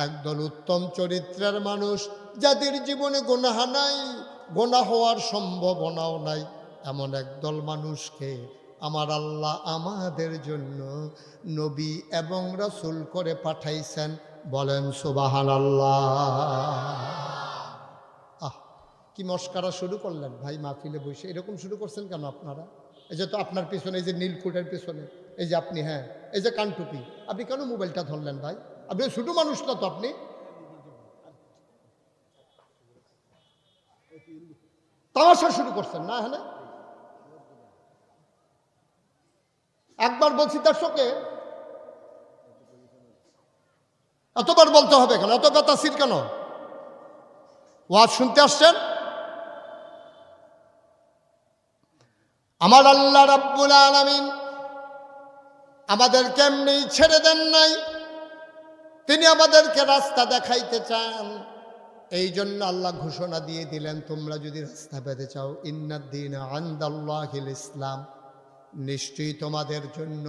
S1: একদল উত্তম চরিত্রের মানুষ যাদের জীবনে গুনাহ নাই, গুনাহ হওয়ার সম্ভাবনাও নাই, এমন একদল মানুষকে আমার আল্লাহ আমাদের জন্য নবী এবং রাসূল করে পাঠাইছেন। বলেন সুবহানাল্লাহ। আহ কি মস্কারা শুরু করলেন ভাই মাহফিলে বসে, এরকম শুরু করছেন কেন আপনারা? এই যে তো আপনার পিছনে, এই যে নীলকুটের পিছনে, এই যে আপনি, হ্যাঁ এই যে কানটুপি, আপনি কেন মোবাইলটা ধরলেন ভাই? আপনি ছোট মানুষ না তো, আপনি তামাশা শুরু করছেন না? হ্যাঁ একবার বলছি দর্শকে, এতবার বলতে হবে কেন? এত বেতাসির কেন? ওয়াজ শুনতে আসছেন? আমার আল্লাহ রাব্বুল আলামিন আমাদেরকে এমনি ছেড়ে দেন নাই, তিনি আমাদেরকে রাস্তা দেখাইতে চান। এই জন্য আল্লাহ ঘোষণা দিয়ে দিলেন তোমরা যদি রাস্তা পেতে চাও, ইন্নাদ-দীনা ইনদাল্লাহিল ইসলাম, নিশ্চয়ই তোমাদের জন্য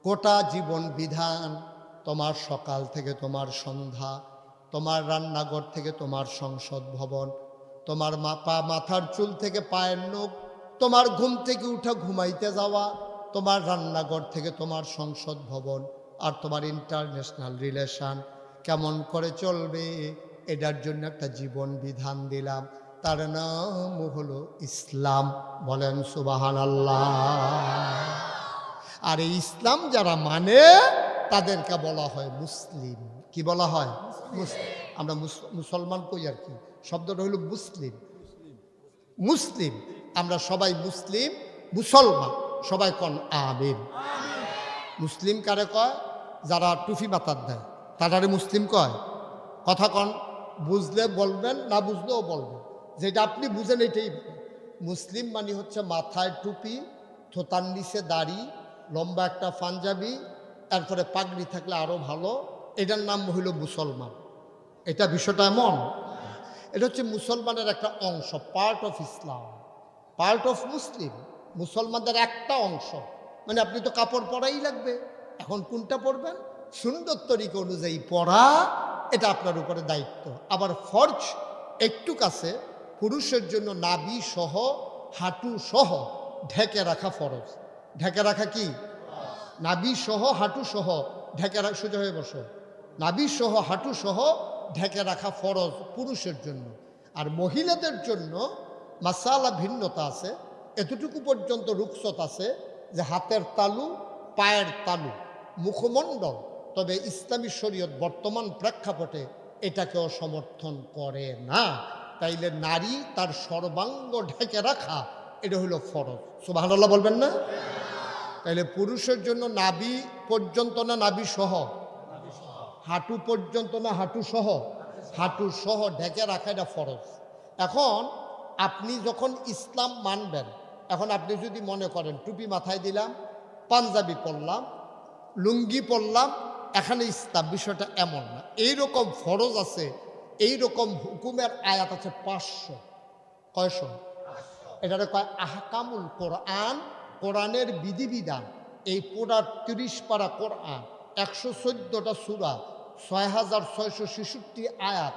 S1: গোটা জীবন বিধান, তোমার সকাল থেকে তোমার সন্ধ্যা, তোমার রান্নাঘর থেকে তোমার সংসদ ভবন, তোমার মাথার চুল থেকে পায়ের নখ, তোমার ঘুম থেকে উঠা ঘুমাইতে যাওয়া, তোমার রান্নাঘর থেকে তোমার সংসদ ভবন, আর তোমার ইন্টারন্যাশনাল রিলেশন, কেমন করে চলবে এটার জন্য একটা জীবন বিধান দিলাম, তার নাম হলো ইসলাম। বলেন সুবহানাল্লাহ। আর এই ইসলাম যারা মানে তাদেরকে বলা হয় মুসলিম। কি বলা হয়? মুসলিম। আমরা মুসলমান কই আর কি, শব্দটা হলো মুসলিম। মুসলিম আমরা সবাই মুসলিম, মুসলমান সবাই কোন আমিন। মুসলিম কারে কয়? যারা টুপি মাথার দেয় তারারে মুসলিম কয়। কথা কন, বুঝলে বলবেন, না বুঝলেও বলবেন, যেটা আপনি বুঝেন এটাই। মুসলিম মানে হচ্ছে মাথায় টুপি, থোতার নিচে দাড়ি, লম্বা একটা পাঞ্জাবি, এরপরে পাগড়ি থাকলে আরও ভালো, এটার নাম হইল মুসলমান। এটা বিষয়টা এমন, এটা হচ্ছে মুসলমানের একটা অংশ, part of Islam, part of Muslim, মুসলমানদের একটা অংশ। মানে আপনি তো কাপড় পরাই লাগবে, এখন কোনটা পরবেন সুন্দর তরিকা অনুযায়ী পরা, এটা আপনার উপরে দায়িত্ব। আবার ফরজ একটু কাছে পুরুষের জন্য নাভি সহ হাঁটু সহ ঢেকে রাখা ফরজ। ঢেকে রাখা কি? নাভি সহ হাঁটু সহ ঢেকে রাখা, সোজা হয়ে বসো, নাভি সহ হাঁটু সহ ঢেকে রাখা ফরজ পুরুষের জন্য। আর মহিলাদের জন্য মাসালা ভিন্নতা আছে, এতটুকু পর্যন্ত রুখসত আছে যে হাতের তালু, পায়ের তালু, মুখমণ্ডল, তবে ইসলামী শরীয়ত বর্তমান প্রেক্ষাপটে এটাকেও সমর্থন করে না। তাইলে নারী তার সর্বাঙ্গ ঢেকে রাখা এটা হলো ফরজ। সুবহানাল্লাহ বলবেন না? তাইলে পুরুষের জন্য নাভি পর্যন্ত না নাভি সহ, হাঁটু পর্যন্ত না হাঁটু সহ, হাঁটু সহ ঢেকে রাখা এটা ফরজ। এখন আপনি যখন ইসলাম মানবেন, এখন আপনি যদি মনে করেন টুপি মাথায় দিলাম, পাঞ্জাবি পরলাম, লুঙ্গি পরলাম, এখানে ইসলাম, বিষয়টা এমন না। এইরকম ফরজ আছে, এইরকম হুকুমের আয়াত আছে 500। কয়শো? এটারে কয় আহকামুল কোরআন, কোরআনের বিধিবিধান। এই পুরা 30 পারা কোরআন, 114টা সূরা, 6666 আয়াত,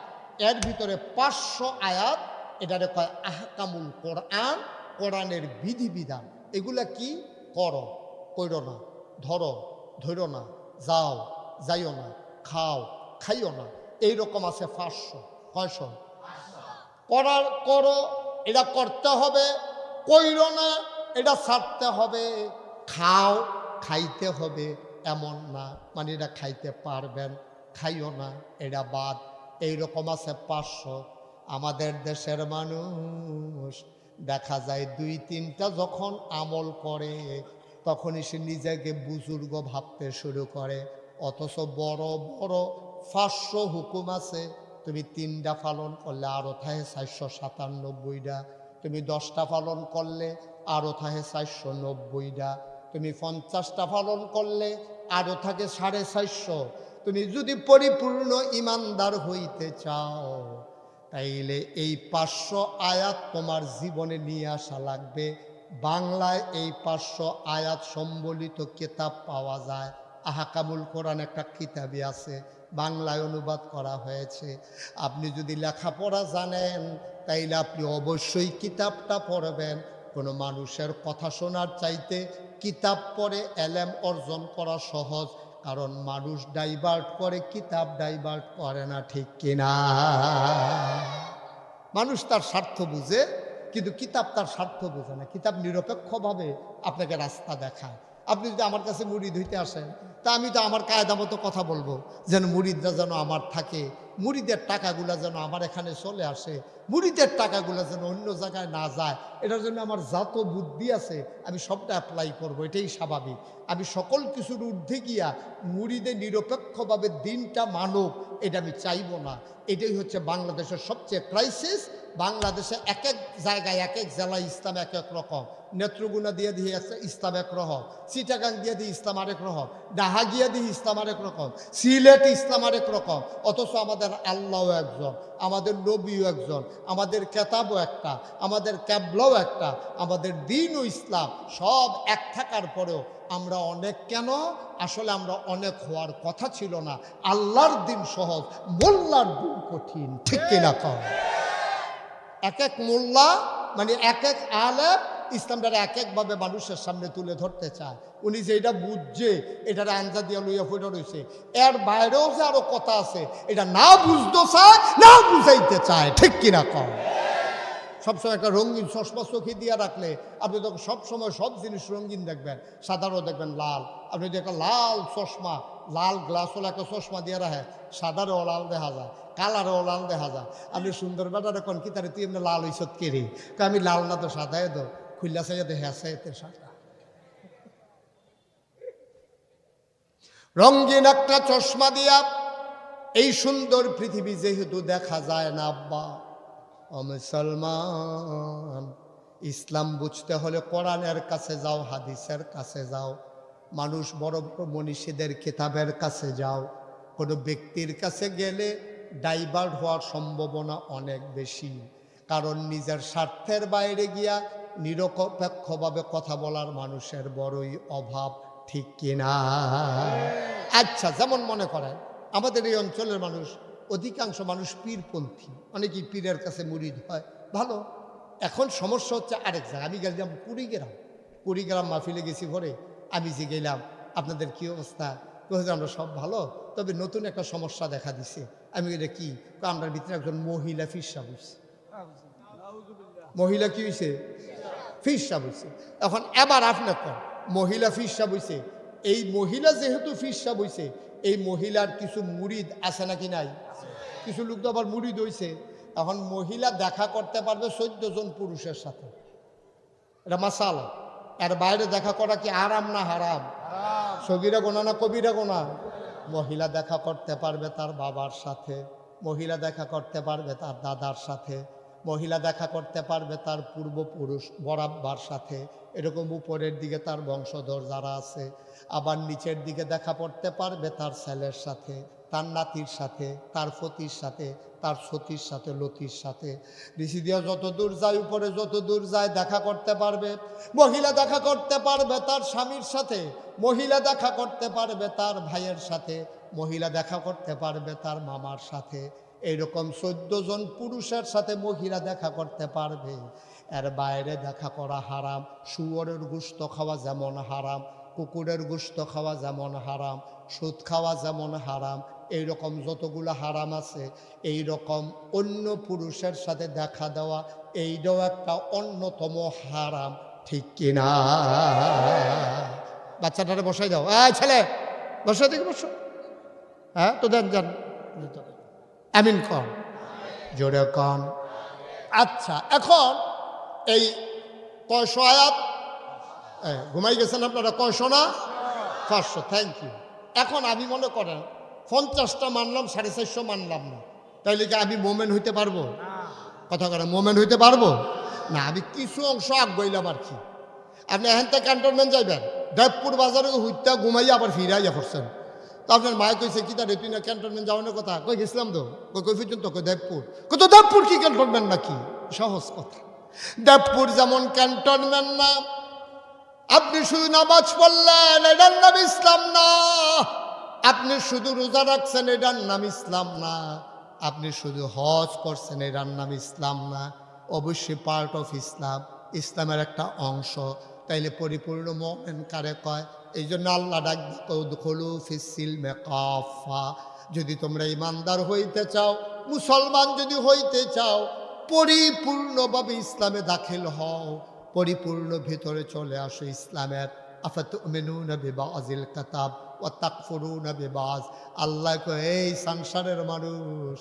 S1: এর ভিতরে 500 আয়াত, এটারে কয় আহকামুল কোরআন, কোরআনের বিধিবিধান। এগুলা কি? করো, কইরো না, ধরো, ধরো না, যাও, যাইও না, খাও, খাইও না, এইরকম আছে 500। কয়শো? করার করো, এটা করতে হবে, কইরো না, এটা ছাড়তে হবে, খাও, খাইতে হবে, এমন না মানে এটা খাইতে পারবেন, খাইও না, এটা বাদ, এইরকম আছে 500। আমাদের দেশের মানুষ দেখা যায় 2-3টা যখন আমল করে তখনই সে নিজেকে বুজুর্গ ভাবতে শুরু করে, অথচ বড় বড় 500 হুকুম আছে। তুমি 3টা পালন করলে আরও থাকে 497টা, তুমি 10টা পালন করলে আরও থাকে 490টা, তুমি 50টা পালন করলে আরও থাকে 450। তুমি যদি পরিপূর্ণ ইমানদার হইতে চাও তাইলে এই 500 আয়াত তোমার জীবনে নিয়ে আসা লাগবে। বাংলায় এই 500 আয়াত সম্বলিত কিতাব পাওয়া যায়। আহকামুল কোরআন একটা কিতাবই আছে, বাংলায় অনুবাদ করা হয়েছে। আপনি যদি লেখাপড়া জানেন তাইলে আপনি অবশ্যই কিতাবটা পড়বেন। কোনো মানুষের কথা শোনার চাইতে কিতাব পড়ে এলেম অর্জন করা সহজ, কারণ মানুষ ডাইভার্ট করে, কিতাব ডাইভার্ট করে না, ঠিক কিনা? মানুষ তার স্বার্থ বুঝে, কিন্তু কিতাব তার স্বার্থ বোঝে না। কিতাব নিরপেক্ষভাবে আপনাকে রাস্তা দেখায়। আপনি যদি আমার কাছে মুরিদ হইতে আসেন, তা আমি তো আমার কায়দা মতো কথা বলবো, যেন মুরিদরা যেন আমার থাকে, মুরিদের টাকাগুলা যেন আমার এখানে চলে আসে, মুরিদের টাকাগুলা যেন অন্য জায়গায় না যায়, এটার জন্য আমার যত বুদ্ধি আছে আমি সবটা অ্যাপ্লাই করব, এটাই স্বাভাবিক। আমি সকল কিছুর ঊর্ধ্বে গিয়া মুরিদে নিরপেক্ষভাবে দিনটা মানব, এটা আমি চাইব না। এটাই হচ্ছে বাংলাদেশের সবচেয়ে ক্রাইসিস। বাংলাদেশে এক এক জায়গায় এক এক জেলায় ইসলাম এক এক রকম, নেত্রগুনা দিয়ে দিয়ে ইসলাম এক রকম, চিটাগাং দিয়ে দিয়ে ইসলাম আরেক রকম, ডাহাগিয়া দিয়ে ইসলাম আরেক রকম, সিলেট ইসলাম আরেক রকম। অথচ আমাদের আল্লাহও একজন, আমাদের নবীও একজন, আমাদের কেতাবও একটা, আমাদের ক্যাবলাও একটা, আমাদের দিনও ইসলাম, সব এক থাকার পরেও আমরা অনেক কেন? আসলে আমরা অনেক হওয়ার কথা ছিল না। আল্লাহর দিন সহজ, মোল্লার দিন কঠিন, ঠিক কিনা কম? এক এক মোল্লা মানে এক এক আলেম ইসলামটারে এক একভাবে মানুষের সামনে তুলে ধরতে চায়। উনি যে এটা বুঝছে, এটারে আঞ্জা দিয়া লইয়া ফুটে রয়েছে, এর বাইরেও যে আরো কথা আছে, এটা না বুঝতে চায় না বুঝাইতে চায়, ঠিক কিনা কম? সবসময় একটা রঙিন চশমা চোখে দিয়ে রাখলে আপনি তখন সবসময় সব জিনিস রঙিন দেখবেন, সাদারও দেখবেন লাল। আপনি যদি একটা লাল চশমা, লাল গ্লাসওয়ালা একটা চশমা দিয়ে রাখেন, সাদারও লাল দেখা যায়, কালারও লাল দেখা যায়। আপনি সুন্দর বেটারে কোন কি তারে তুই এমনি লাল হইছত কেড়ে, আমি লাল না তো সাদাই দো, খুললা চাইয়া দে হ্যাঁ চাইতে সাদা। রঙিন একটা চশমা দিয়া এই সুন্দর পৃথিবী যেহেতু দেখা যায় না আব্বা, ও মুসলমান, ইসলাম বুঝতে হলে কোরআনের কাছে যাও, হাদিসের কাছে যাও, মানুষ বড় বড় মনীষীদের কিতাবের কাছে যাও। কোনো ব্যক্তির কাছে গেলে ডাইভার্ট হওয়ার সম্ভাবনা অনেক বেশি, কারণ নিজের স্বার্থের বাইরে গিয়া নিরপেক্ষভাবে কথা বলার মানুষের বড়ই অভাব, ঠিক কিনা? আচ্ছা, যেমন মনে করেন আমাদের এই অঞ্চলের মানুষ, অধিকাংশ মানুষ পীরপন্থী, অনেকেই পীরের কাছে মুরিদ হয়, ভালো। এখন সমস্যা হচ্ছে আরেক জায়গায়। আমি গেলাম কুড়িগ্রাম মাহফিলে গেছি ঘরে, আমি যে গেলাম আপনাদের কি অবস্থা, আমরা সব ভালো, তবে নতুন একটা সমস্যা দেখা দিছে। আমি এটা কি, আমরা ভিতরে একজন মহিলা ফিরসা বুঝছি। মহিলা কি হয়েছে? ফিরসা বুঝছে। এখন এবার আপনার কর, মহিলা ফিরসা বুঝছে, এই মহিলা যেহেতু ফিরসা বুঝছে, এই মহিলার কিছু মুরিদ আছে নাকি নাই? কিছু লোক তো আবার মুরিদ হইছে। এখন মহিলা দেখা করতে পারবে 14 জন পুরুষের সাথে, এটা মাসালা। এর বাইরে দেখা করা কি আরাম না হারাম? সগীরা গোনা না কবিরা গোনা? মহিলা দেখা করতে পারবে তার বাবার সাথে, মহিলা দেখা করতে পারবে তার দাদার সাথে, মহিলা দেখা করতে পারবে তার পূর্বপুরুষ বরাব্বার সাথে, এরকম উপরের দিকে তার বংশধর যারা আছে। আবার নিচের দিকে দেখা করতে পারবে তার ছেলের সাথে, তার নাতির সাথে, তার ফতির সাথে, তার সতীর সাথে, লতির সাথে। ঋষি দিয়া যত দূর যায়, উপরে যত দূর যায় দেখা করতে পারবে। মহিলা দেখা করতে পারবে তার স্বামীর সাথে, মহিলা দেখা করতে পারবে তার ভাইয়ের সাথে, মহিলা দেখা করতে পারবে তার মামার সাথে। এইরকম 14 জন পুরুষের সাথে মহিলা দেখা করতে পারবে। এর বাইরে দেখা করা হারাম। শুয়োরের গোশত খাওয়া যেমন হারাম, কুকুরের গোশত খাওয়া যেমন হারাম, সুদ খাওয়া যেমন হারাম, এইরকম যতগুলো হারাম আছে, এই রকম অন্য পুরুষের সাথে দেখা দেওয়া এইটাও একটা অন্যতম হারাম, ঠিক কিনা? বাচ্চাটারে বসাই দাও, ছেলে বসাই দিকে বসো, হ্যাঁ তো দেন যান, আমিন কন, জোরে কন। আচ্ছা, এখন এই কয়শো আয়াত ঘুমাই গেছেন আপনারা? কয়শো না? 500। Thank you. এখন আমি মনে করেন 50টা মানলাম, 450 মানলাম না, তাইলে কি আমি মোমেন হইতে পারবো? কথা করে মোমেন হইতে পারবো না। আমি কিছু অংশ আগাইলাম আর কি। আপনি এখান থেকে ক্যান্টনমেন্ট যাইবেন, দেবপুর বাজারে হুইটা ঘুমাইয়া আবার ফিরাইয়া পড়ছেন। তো আপনার মায়ে কইছে কি তার তুই না ক্যান্টনমেন্ট যাওয়ানোর কথা? কই গেছিলাম তো, কই পর্যন্ত? কই দেবপুর। কই তো দেবপুর কি ক্যান্টনমেন্ট নাকি? সহজ কথা, দেবপুর যেমন ক্যান্টনমেন্ট না। আপনি শুধু নামাজ পড়লেন, এটার নাম ইসলাম না। আপনি শুধু রোজা রাখছেন, এটার নাম ইসলাম না। আপনি শুধু হজ করছেন, এটার নাম ইসলাম না। অবশ্যই পার্ট অফ ইসলাম, ইসলামের একটা অংশ। তাইলে পরিপূর্ণ মুমিন কারে কয়? এই জন্য আল্লাহ ডাক উদখুলু ফিস সিলমি কাফা। যদি তোমরা ইমানদার হইতে চাও, মুসলমান যদি হইতে চাও, পরিপূর্ণভাবে ইসলামে দাখিল হও, পরিপূর্ণ ভিতরে চলে আসো ইসলামের। আফাতুমিনুনা বিবাযিল কিতাব ওয়া তাকফুরুনা বিবায। আল্লাহ কয়, এই সংসারের মানুষ,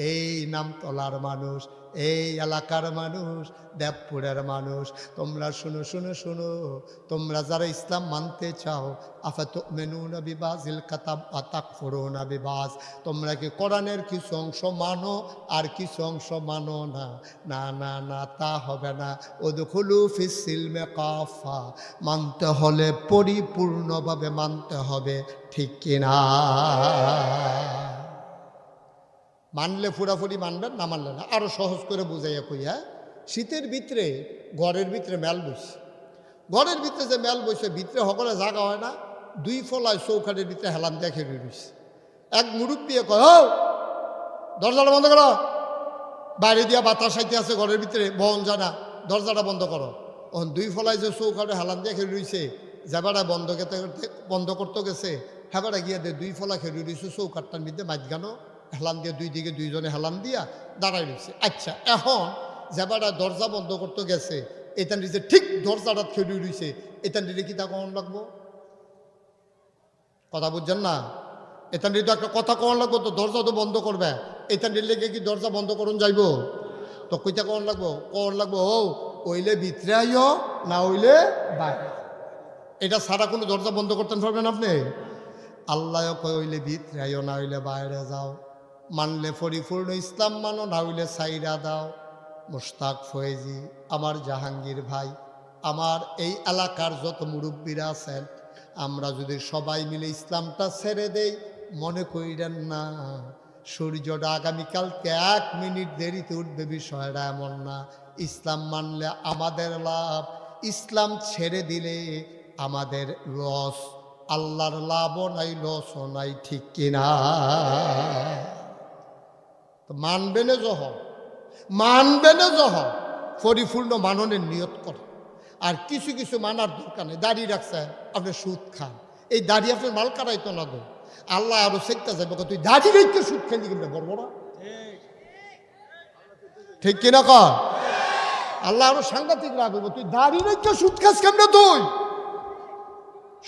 S1: এই নামতলার মানুষ, এই এলাকার মানুষ, দেবপুরের মানুষ, তোমরা শুনো শুনো শুনো, তোমরা যারা ইসলাম মানতে চাও, আফাতুমিনুনা বিবাযিল কিতাব ওয়া তাকফুরুনা বিবায, তোমরা কি কোরআনের কিছু অংশ মানো আর কিছু অংশ মানো না? না না না, তা হবে না। উদখুলু ফিস সিলমি কাফা, মানতে হলে পরিপূর্ণভাবে মানতে হবে, ঠিক কিনা? মানলে পুরাপুরি মানবেন, না মানলে না। আরো সহজ করে বুঝাইয়া কইয়া, শীতের ভিতরে ঘরের ভিতরে মেল বসে, ঘরের ভিতরে যে মেল বসে, ভিতরে সকলে জাগা হয় না, 2 ফলায় চৌকাঠের ভিতরে হেলান দেখে রয়েছে। এক মুরব্বী কয়, ও দরজাটা বন্ধ করো, বাইরে দিয়া বাতাস আইতে আছে, ঘরের ভিতরে বহন জানা, দরজাটা বন্ধ করো। দুই ফলায় যে চৌকাটে হালান দিয়ে খেলে রইছে যাবারা বন্ধ করতে গেছে হেবারা গিয়া দে দুই ফলা খেলে রইছে চৌকাটটার মধ্যে মাঝখানো হেলান দিয়ে দুই দিকে দুইজনে হেলান দিয়া দাঁড়াই রয়েছে। আচ্ছা এখন যাবারা দরজা বন্ধ করতে গেছে এটান যে ঠিক দরজাটা খেলে রইছে এটান দিলে কি তা কখন লাগবো? কথা বুঝছেন না? এটান তো একটা কথা কখন লাগবো, তো দরজা তো বন্ধ করবে, এটান দিলে কি দরজা বন্ধ করুন যাইব? তো কইটা কখন লাগবো? কখন লাগবো ও ওইলে ভিতরে আইও না হইলে বাইরে। এটা ছাড়া কোনো দরজা বন্ধ করতে পারবেন আপনি? আল্লাহ কয় হইলে ভিতরে আইও না হইলে বাইরে যাও, মানলে পরিপূর্ণ ইসলাম মানো না হইলে সাইরা দাও। মুশতাক ফয়েজি, আমার জাহাঙ্গীর ভাই, আমার এই এলাকার যত মুরব্বীরা আছেন, আমরা যদি সবাই মিলে ইসলামটা ছেড়ে দেই, মনে করিলেন না সূর্যটা আগামীকালকে 1 মিনিট দেরিতে উঠবে, বিষয়টা এমন না। ইসলাম মানলে আমাদের লাভ, ইসলাম ছেড়ে দিলে আমাদের লস। আল্লাহর লাভও নাই লসও নাই, ঠিক কিনা? তো মানবে না যহ, মানবে না যহ পরিপূর্ণ মাননের নিয়ত করে। আর কিছু কিছু মানার দরকার নেই। দাড়ি রাখছেন আপনি সুদ খান, এই দাড়ি আপনার মাল কারাইতো না দো, আল্লাহ আরো চেকতে যাবে তুই দাড়ি রেখে সুদ খেলি কিনবে বড় বড়, ঠিক কিনা কর? আল্লাহ আরো সাংঘাতিক রাখবো, তুই দাড়ি রেখে সুদ খাস কেমনে? তুই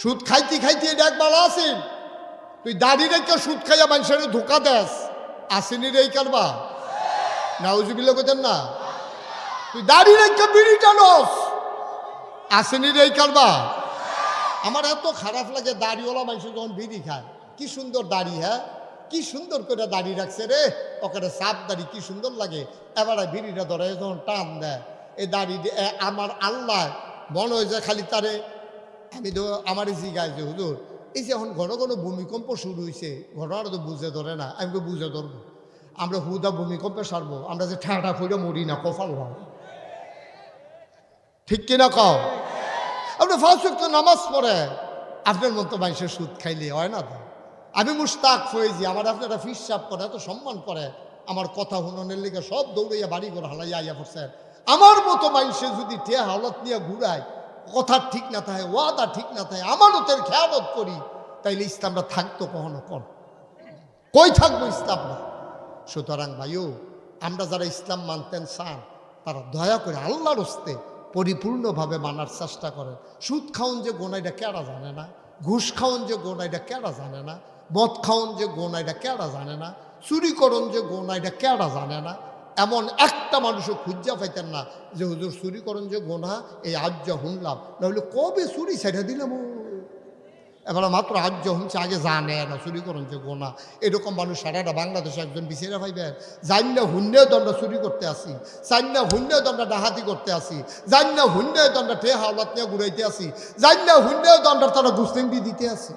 S1: সুদ খাইতে খাইতে এটা একবার আসেন, তুই দাড়ি রেখে সুদ খাইয়া মানুষের ধোকা দেস, আসেনি রে কারবা নাউজুবিল্লাহ কইতেন না? তুই দাড়ি রেখে বিড়ি টানস, আসেনি রে কারবা? আমার এত খারাপ লাগে দাড়িওয়ালা মানুষ যখন বিড়ি খায়, কি সুন্দর দাড়ি, হ্যাঁ কি সুন্দর করে দাড়ি রাখছে রে, ওখানে সাপ দাড়ি কি সুন্দর লাগে। এবার বিড়িটা ধরে যখন টান দেয় এই দাড়ি, আমার আল্লাহ মনে হয় যে খালি তারে আমি তো আমার জিগায় যে হুজুর এই যে এখন ঘন ঘন ভূমিকম্প শুরু হয়েছে, ঘটনাটা তো বুঝে ধরে না, আমি তো বুঝে ধরবো, আমরা হুদা ভূমিকম্পে সারবো, আমরা যে ঠাঁটা ফুটে মরি না, কপাল ভাব, ঠিক কিনা কও? আপনি 5 ওয়াক্ত নামাজ পড়ে আপনার মতো মানুষের সুদ খাইলে হয় না তো? আমি মুশতাক ফয়েজি, আমার আপনারা ফিসাব করে এত সম্মান করে, আমার কথা হুননের লিগে সব দৌড়াইয়া বাড়ি ঘর হালাইয়া আইয়া পড়ছেন। আমার মতো মানুষের যদি টিয়া হালত নিয়ে ঘুরায়, কথা ঠিক না থাকে, ওয়াদা ঠিক না থাকে, আমানতের খেয়ালত করি, তাইলে ইসলামটা থাকতো কখনো কোন? কই থাকবো ইসলামটা? সুতরাং ভাইও, আমরা যারা ইসলাম মানতেন চান, তারা দয়া করে আল্লাহর হস্তে পরিপূর্ণভাবে মানার চেষ্টা করেন। সুদ খাওন যে গোনা এটা কেডা জানে না, ঘুষ খাওন যে গোনা এটা কেডা জানে না, মদ খাওন যে গোনা এটা কেডা জানে না, চুরি করন যে গোনা এটা কেডা জানে না। এমন একটা মানুষও খুঁজা পাইতেন না যে হুজুর চুরি করন যে গোনা, এই আজ যা শুনলাম, নাহলে কবে চুরি ছেড়ে দিলাম। এবার মাত্র আজ যা শুনছে, আগে জানে না চুরি করন যে গোনা। এরকম মানুষ সারাটা বাংলাদেশে একজন বিচারা পাইবেন? জান না হুন্যেও দণ্ডা চুরি করতে আসি, জান না হুন্যেও দণ্ডা ডাহাতি করতে আসি, জান না হুন্যেও দণ্ডা টে হাওলাত নিয়ে ঘুরাইতে আসি, জান না হুন্যেও দণ্ডার তারা গুস্তিং দিয়ে দিতে আসি,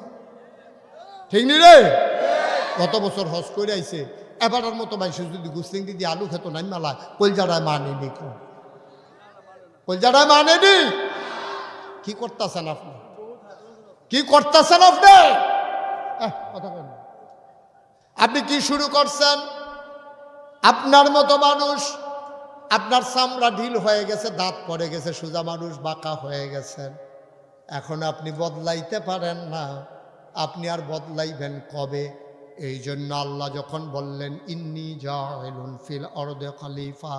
S1: ঠিক নি রে? গত বছর হজ করে আইছে, এবারের মতো মানুষ যদি গুস্তিং দিয়ে আলু খেত নাই মালা, কলজাড়ায় মানেনি, কলজাড়ায় মানেনি। কি করতেছেন আপনি? কি করতেছেন আপনি? কথা বলেন, আপনি কি শুরু করছেন? আপনার মতো মানুষ, আপনার চামড়া ঢিল হয়ে গেছে, দাঁত পড়ে গেছে, সোজা মানুষ বাঁকা হয়ে গেছেন, এখন আপনি বদলাইতে পারেন না, আপনি আর বদলাইবেন কবে? এই জন্য আল্লাহ যখন বললেন ইন্নী জাইলুন ফিল আরদি খলিফা,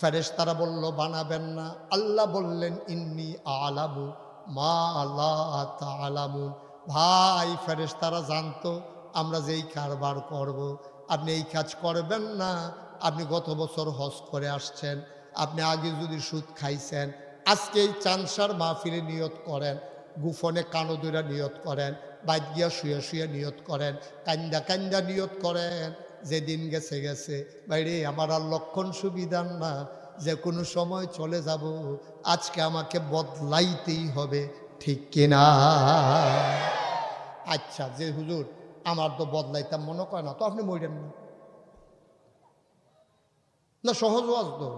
S1: ফেরেশতারা বলল বানাবেন না, আল্লাহ বললেন ইন্নী আলামু মা লা তা'লামুন। ভাই ফেরেশতারা জানতো আমরা যেই কারবার করব, আপনি এই কাজ করবেন না। আপনি গত বছর হজ করে আসছেন, আপনি আগে যদি সুদ খাইছেন, আজকে এই চানসার মাহফিলে নিয়ত করেন, গুফনে কানো দুইরা নিয়ত করেন, বাইদ গিয়া শুয়ে শুয়ে নিয়ত করেন, কান্দা কান্দা নিয়ত করেন, যেদিন গেছে গেছে, বাইরে আমার আর লক্ষণ সুবিধার না, যে কোনো সময় চলে যাব, আজকে আমাকে বদলাইতেই হবে, ঠিক কিনা? আচ্ছা, যে হুজুর আমার তো বদলাইতাম মনে করে না, তো আপনি মরেন না, না সহজ ওয়াজ তো,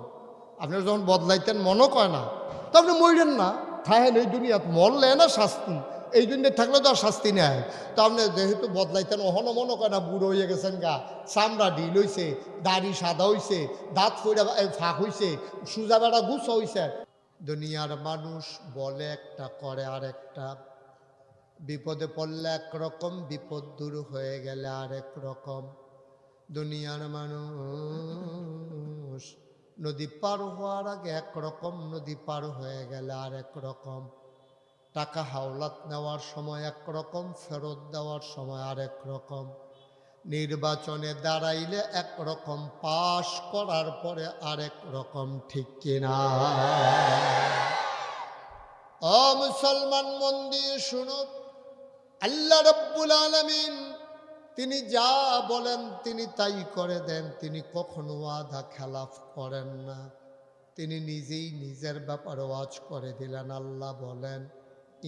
S1: আপনার যখন বদলাইতেন মনে করে না, তো আপনি মরেন না, থাকেন এই দুনিয়াত, মরলে না শাস্তি, এই দুনিয়া থাকলে তো আর শাস্তি নেয়। তো আপনি যেহেতু বদলাইতেন, অহনো মনে করে না, বুড়ো হয়ে গেছেন গা, চামড়া ঢিল হয়েছে, দাড়ি সাদা হয়েছে, দাঁত ফইরা ফাঁক হয়েছে, সুজা বেড়া গুছা হয়েছে, দুনিয়ার মানুষ বলে একটা, করে আরেকটা। বিপদে পড়লে একরকম, বিপদ দূর হয়ে গেলে আরেক রকম। দুনিয়ার মানুষ নদী পার হওয়ার আগে একরকম, নদী পার হয়ে গেলে আরেক রকম। টাকা হাওলাত নেওয়ার সময় একরকম, ফেরত দেওয়ার সময় আরেক রকম। নির্বাচনে দাঁড়াইলে একরকম, পাশ করার পরে আরেক রকম। ঠিক কিনা? ও মুসলমান, মন দিয়ে শুনো, আল্লাহ রাব্বুল আলামিন তিনি যা বলেন তিনি তাই করে দেন। তিনি কখনো ওয়াদা খেলাফ করেন না। তিনি নিজেই নিজের ব্যাপারে ওয়াজ করে দিলেন। আল্লাহ বলেন,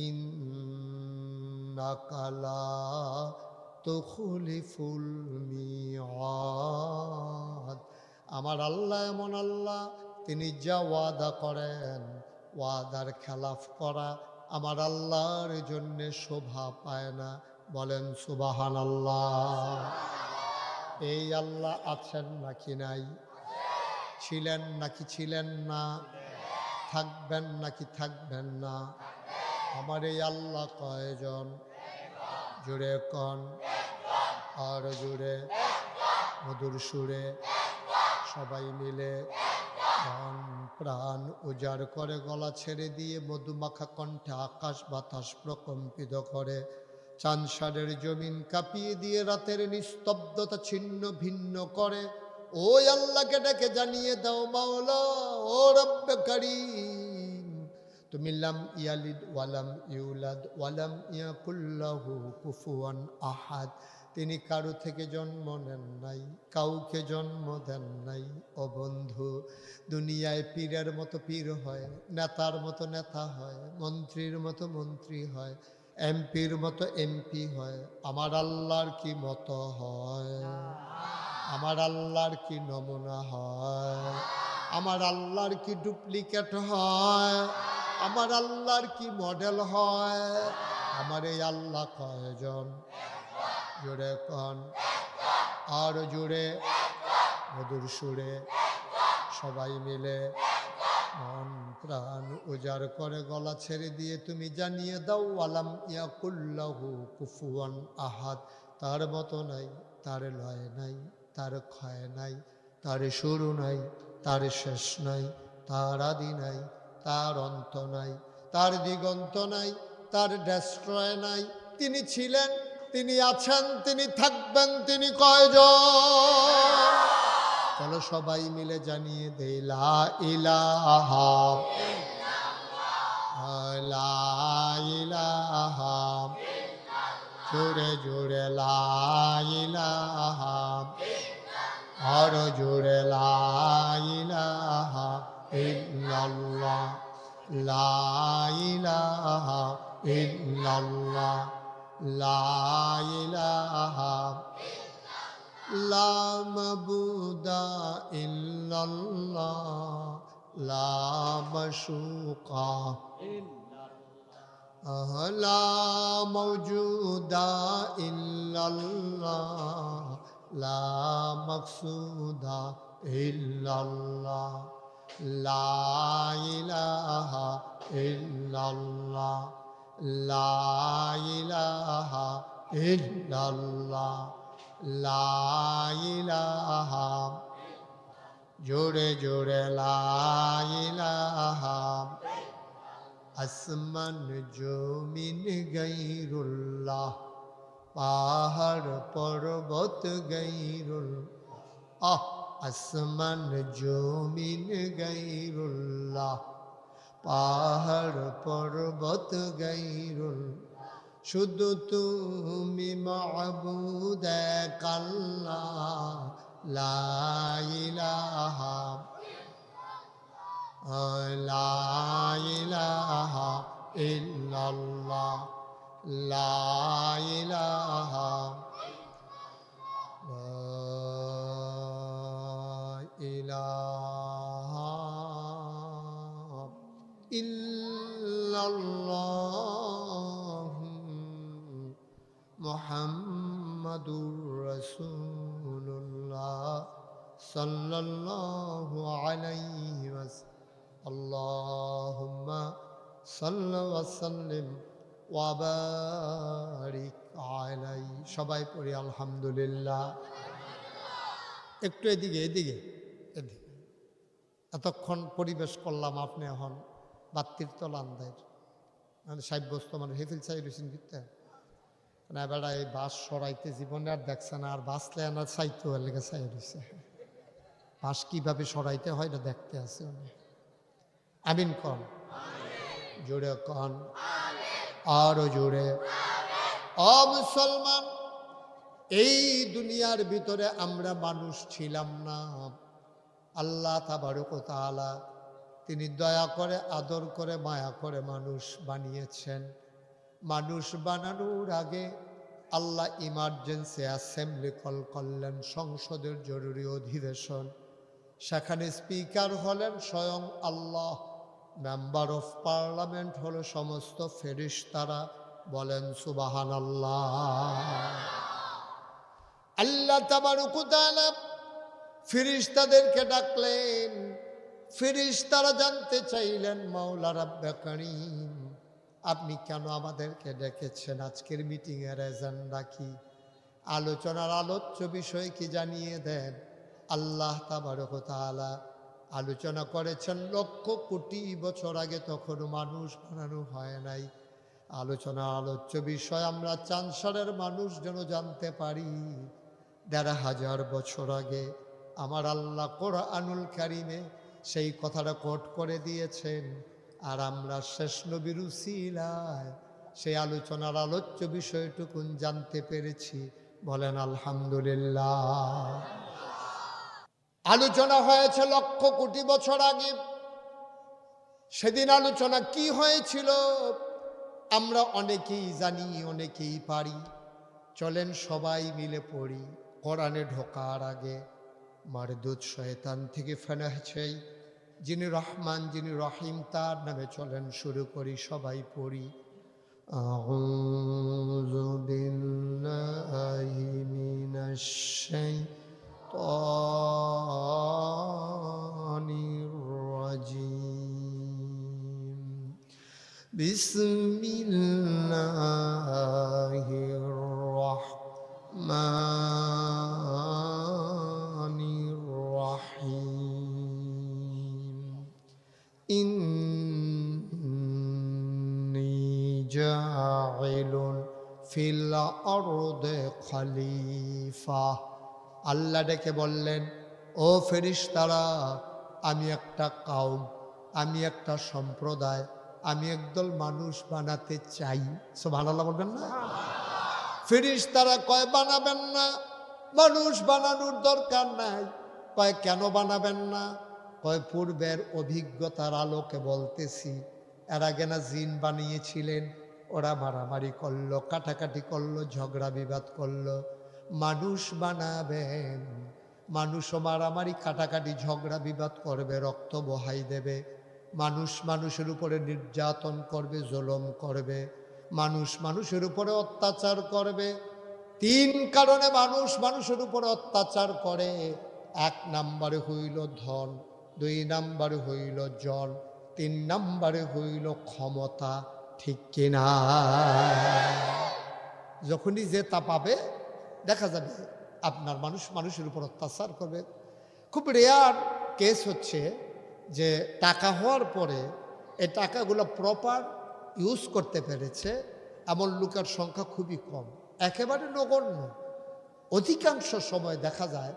S1: ইন্নাকা লা তুখলিফুল মিআদ। আমার আল্লাহ এমন আল্লাহ, তিনি যা ওয়াদা করেন, ওয়াদার খেলাফ করা আমার আল্লাহর জন্য শোভা পায় না। বলেন সুবহানাল্লাহ। এই আল্লাহ আছেন নাকি নাই? ছিলেন নাকি ছিলেন না? থাকবেন নাকি থাকবেন না? আমার এই আল্লাহ কয়জন? জুড়ে কন, আর জুড়ে, মধুর সুরে সবাই মিলে মন প্রাণ উজাড় করে গলা ছেড়ে দিয়ে মধুমাখা কণ্ঠে আকাশ বাতাস প্রকম্পিত করে, চাঁদসারের জমিন কাঁপিয়ে দিয়ে রাতের নিস্তব্ধতা ছিন্ন ভিন্ন করে। ওই আল্লাহকে ডেকে জানিয়ে দাও, মাওলা ও রব্বে কারীম, তুমি লাম ইয়ালিদ ওয়ালাম ইউলাদ ওয়ালাম ইয়াকুল্লাহু কুফুয়ান আহাদ। তিনি কারো থেকে জন্ম নেন নাই, কাউকে জন্ম দেন নাই। ও বন্ধু, দুনিয়ায় পীরের মতো পীর হয়, নেতার মতো নেতা হয়, মন্ত্রীর মতো মন্ত্রী হয়, এমপির মতো এমপি হয়। আমার আল্লাহর কি মতো হয়? আমার আল্লাহর কি নমুনা হয়? আমার আল্লাহর কি ডুপ্লিকেট হয়? আমার আল্লাহর কি মডেল হয়? আমার এই আল্লাহ কয়জন? জোরে কন, আর জোরে, মধুর সুরে সবাই মিলে মন প্রাণ উজাড় করে গলা ছেড়ে দিয়ে তুমি জানিয়ে দাও, আলাম ইয়াকুল্লাহু কুফুয়ান আহাদ। তার মতো নাই, তার লয় নাই, তার ক্ষয় নাই, তার শুরু নাই, তার শেষ নাই, তার আদি নাই, তার অন্ত নাই, তার দিগন্ত নাই, তার ডেস্ট্রয় নাই। তিনি ছিলেন, তিনি আছেন, তিনি থাকবেন। তিনি কয়জন? চলো সবাই মিলে জানিয়ে দে, লা ইলাহা লা ইলাহা, জোরে জোরে লা ইলাহা, আর জোরে লা ইলাহা ইল্লাল্লাহ, লা ইলাহা ইল্লাল্লাহ, লা ইলাহা লা মাবুদা ইল্লাল্লাহ, লা মাশুকা লা মওজুদা ইল্লাল্লাহ, লা মাকসুদা ইল্লাল্লাহ, লা ইলাহা ইল্লাল্লাহ, লা ইলাহা ইল্লাল্লাহ, লা ইলাহা, জোরে জোরে লা ইলাহা। আসমান জমিন গায়রুল্লাহ, পাহাড় পর্বত গায়রুল্লাহ। আসমান জমিন গায়রুল্লাহ, পাহাড় পর্বত গায়রুল্লাহ। শুধু তুমি মাবুদ এক আল্লাহ, লা ইলাহা লা ইলাহা ইল্লাল্লাহ, লা ইলাহা ইলাহা ইল্লাল্লাহ মুহাম্মাদুর রাসূলুল্লাহ সাল্লাল্লাহু আলাইহি ওয়াসাল্লাম। আল্লাহুম্মা সাল্লি ওয়া সাল্লিম ওয়া বারিক আলাইহি। সবাই পড়ি আলহামদুলিল্লাহ। একটু এদিকে এদিকে এদিকে। এতক্ষণ পরিবেশ করলাম, আপনি এখন বাত্তির তলান্দের মানে সাব্যস্ত মানে হেফিল চাই রয়েছেন কিনতে না বেড়া এই বাস সরাইতে জীবনে আর দেখছে না, আর বাসলে আনার চাইতে লেগে চাই রয়েছে। বাস কিভাবে সরাইতে হয় না দেখতে আছে উনি। আমিন কন, জোরে কন, আরো জোরে। ও মুসলমান, এই দুনিয়ার ভিতরে আমরা মানুষ ছিলাম না। আল্লাহ তাবারক ওয়া তাআলা তিনি দয়া করে, আদর করে, মায়া করে মানুষ বানিয়েছেন। মানুষ বানানোর আগে আল্লাহ ইমার্জেন্সি অ্যাসেম্বলি কল করলেন, সংসদের জরুরি অধিবেশন। সেখানে স্পিকার হলেন স্বয়ং আল্লাহ, মেম্বার অফ পার্লামেন্ট হলো সমস্ত ফেরেশতারা। বলেন সুবহানাল্লাহ। আল্লাহ তাবারক ওয়া তাআলা ফেরেশতাদেরকে ডাকলেন। ফেরেশতারা জানতে চাইলেন, মাওলা রাব্বে কারীম, আপনি কেন আমাদেরকে ডেকেছেন? আজকের মিটিংয়ের এজেন্ডা কি? আলোচনার আলোচ্য বিষয় কি জানিয়ে দেন। আল্লাহ তাবারক ওয়া তাআলা আলোচনা করেছেন লক্ষ কোটি বছর আগে, তখন মানুষ বানানো হয় নাই। আলোচনার আলোচ্য বিষয় আমরা চাঁদসারের মানুষ যেন জানতে পারি। ১,৫০০ বছর আগে আমার আল্লাহ কোরআনুল কারীমে সেই কথাটা কোট করে দিয়েছেন। আর আমরা শেষ নবীর উসিলায় সেই আলোচনার আলোচ্য বিষয়টুকুন জানতে পেরেছি। বলেন আলহামদুলিল্লাহ। আলোচনা হয়েছে লক্ষ কোটি বছর আগে। সেদিন আলোচনা কি হয়েছিল আমরা অনেকেই জানি, অনেকেই পারি। চলেন সবাই মিলে পড়ি। কোরআনে ঢোকার আগে মারদুদ শয়তান থেকে ফেনা চাই, যিনি রহমান, যিনি রহিম, তার নামে চলেন শুরু করি। সবাই পড়ি। আউযু বিল্লাহি মিনাশ শাইতানির রাজিম। বিসমিল্লাহির রাহমানির রাহিম। ইন্নী জাইলুন ফিল আরদে খলিফা। আল্লাহ ডেকে বললেন, ও ফেরেশতারা, আমি একটা কওম, আমি একটা সম্প্রদায়, আমি একদল মানুষ বানাতে চাই। সুবহানাল্লাহ বলবেন না? ফেরেশতারা কয় বানাবেন না, মানুষ বানানোর দরকার নাই। কয় কেন বানাবেন না? কয় পূর্বের অভিজ্ঞতার আলোকে বলতেছি। এর আগে না জিন বানিয়েছিলেন, ওরা মারামারি করলো, কাটাকাটি করলো, ঝগড়া বিবাদ করলো। মানুষ বানাবেন, মানুষও মারামারি কাটাকাটি ঝগড়া বিবাদ করবে, রক্ত বহাই দেবে। মানুষ মানুষের উপরে নির্যাতন করবে, জুলুম করবে। মানুষ মানুষের উপরে অত্যাচার করবে। 3 কারণে মানুষ মানুষের উপরে অত্যাচার করে। 1 নম্বরে হইল ধন, 2 নম্বরে হইল জন, 3 নম্বরে হইল ক্ষমতা। ঠিক কিনা? যখনই যে তা পাবে দেখা যাবে আপনার মানুষ মানুষের উপর অত্যাচার করবে। খুব রেয়ার কেস হচ্ছে যে টাকা হওয়ার পরে এই টাকাগুলো প্রপার ইউজ করতে পেরেছে এমন লোকের সংখ্যা খুবই কম, একেবারে নগণ্য। অধিকাংশ সময় দেখা যায়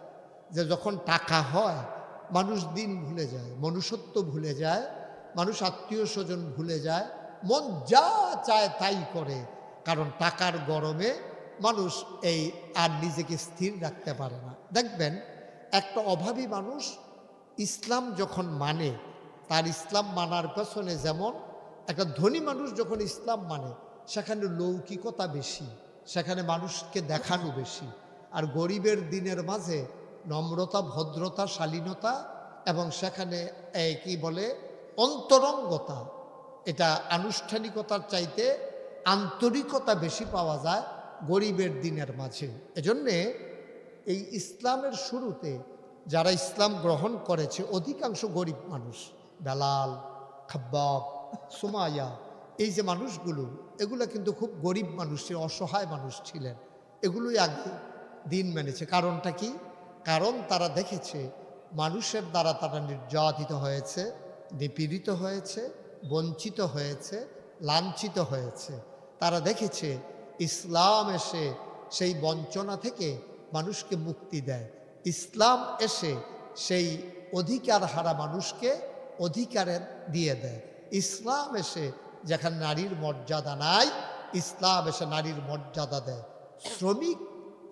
S1: যে যখন টাকা হয় মানুষ দিন ভুলে যায়, মনুষ্যত্ব ভুলে যায়, মানুষ আত্মীয় স্বজন ভুলে যায়, মন যা চায় তাই করে। কারণ টাকার গরমে মানুষ এই আর নিজেকে স্থির রাখতে পারে না। দেখবেন একটা অভাবী মানুষ ইসলাম যখন মানে, তার ইসলাম মানার পেছনে যেমন একটা ধনী মানুষ যখন ইসলাম মানে সেখানে লৌকিকতা বেশি, সেখানে মানুষকে দেখানো বেশি। আর গরিবের দিনের মাঝে নম্রতা, ভদ্রতা, শালীনতা এবং সেখানে কি বলে অন্তরঙ্গতা, এটা আনুষ্ঠানিকতার চাইতে আন্তরিকতা বেশি পাওয়া যায় গরিবের দিনের মাঝে। এজন্যে এই ইসলামের শুরুতে যারা ইসলাম গ্রহণ করেছে অধিকাংশ গরিব মানুষ। বেলাল, খাব্বাব, সুমাইয়া, এই যে মানুষগুলো, এগুলো কিন্তু খুব গরিব মানুষ ছিল, অসহায় মানুষ ছিলেন। এগুলোই আগে দিন মেনেছে। কারণটা কি? কারণ তারা দেখেছে মানুষের দ্বারা তারা নির্যাতিত হয়েছে, নিপীড়িত হয়েছে, বঞ্চিত হয়েছে, লাঞ্ছিত হয়েছে। তারা দেখেছে ইসলাম এসে সেই বঞ্চনা থেকে মানুষকে মুক্তি দেয়। ইসলাম এসে সেই অধিকার হারা মানুষকে অধিকারের দিয়ে দেয়। ইসলাম এসে যেখানে নারীর মর্যাদা নাই, ইসলাম এসে নারীর মর্যাদা দেয়। শ্রমিক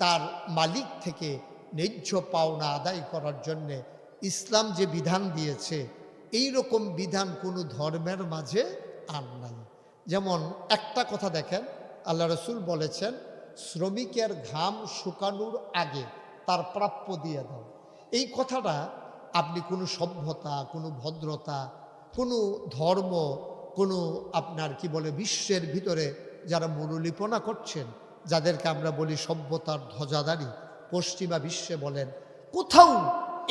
S1: তার মালিক থেকে ন্যায্য পাওনা আদায় করার জন্যে ইসলাম যে বিধান দিয়েছে, এই রকম বিধান কোনো ধর্মের মাঝে আর নাই। যেমন একটা কথা দেখেন, আল্লাহ রসুল বলেছেন শ্রমিকের ঘাম শুকানোর আগে তার প্রাপ্য দিয়ে দাও। এই কথাটা আপনি কোনো সভ্যতা, কোনো ভদ্রতা, কোনো ধর্ম, কোনো আপনার কি বলে বিশ্বের ভিতরে যারা মনোলিপনা করছেন, যাদেরকে আমরা বলি সভ্যতার ধ্বজাধারী, পশ্চিমা বিশ্বে বলেন, কোথাও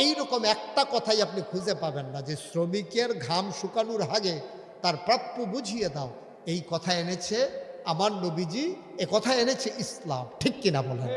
S1: এইরকম একটা কথাই আপনি খুঁজে পাবেন না যে শ্রমিকের ঘাম শুকানোর আগে তার প্রাপ্য বুঝিয়ে দাও। এই কথা এনেছে আমার নবীজি, এ কথা এনেছে ইসলাম। ঠিক কিনা বলেন?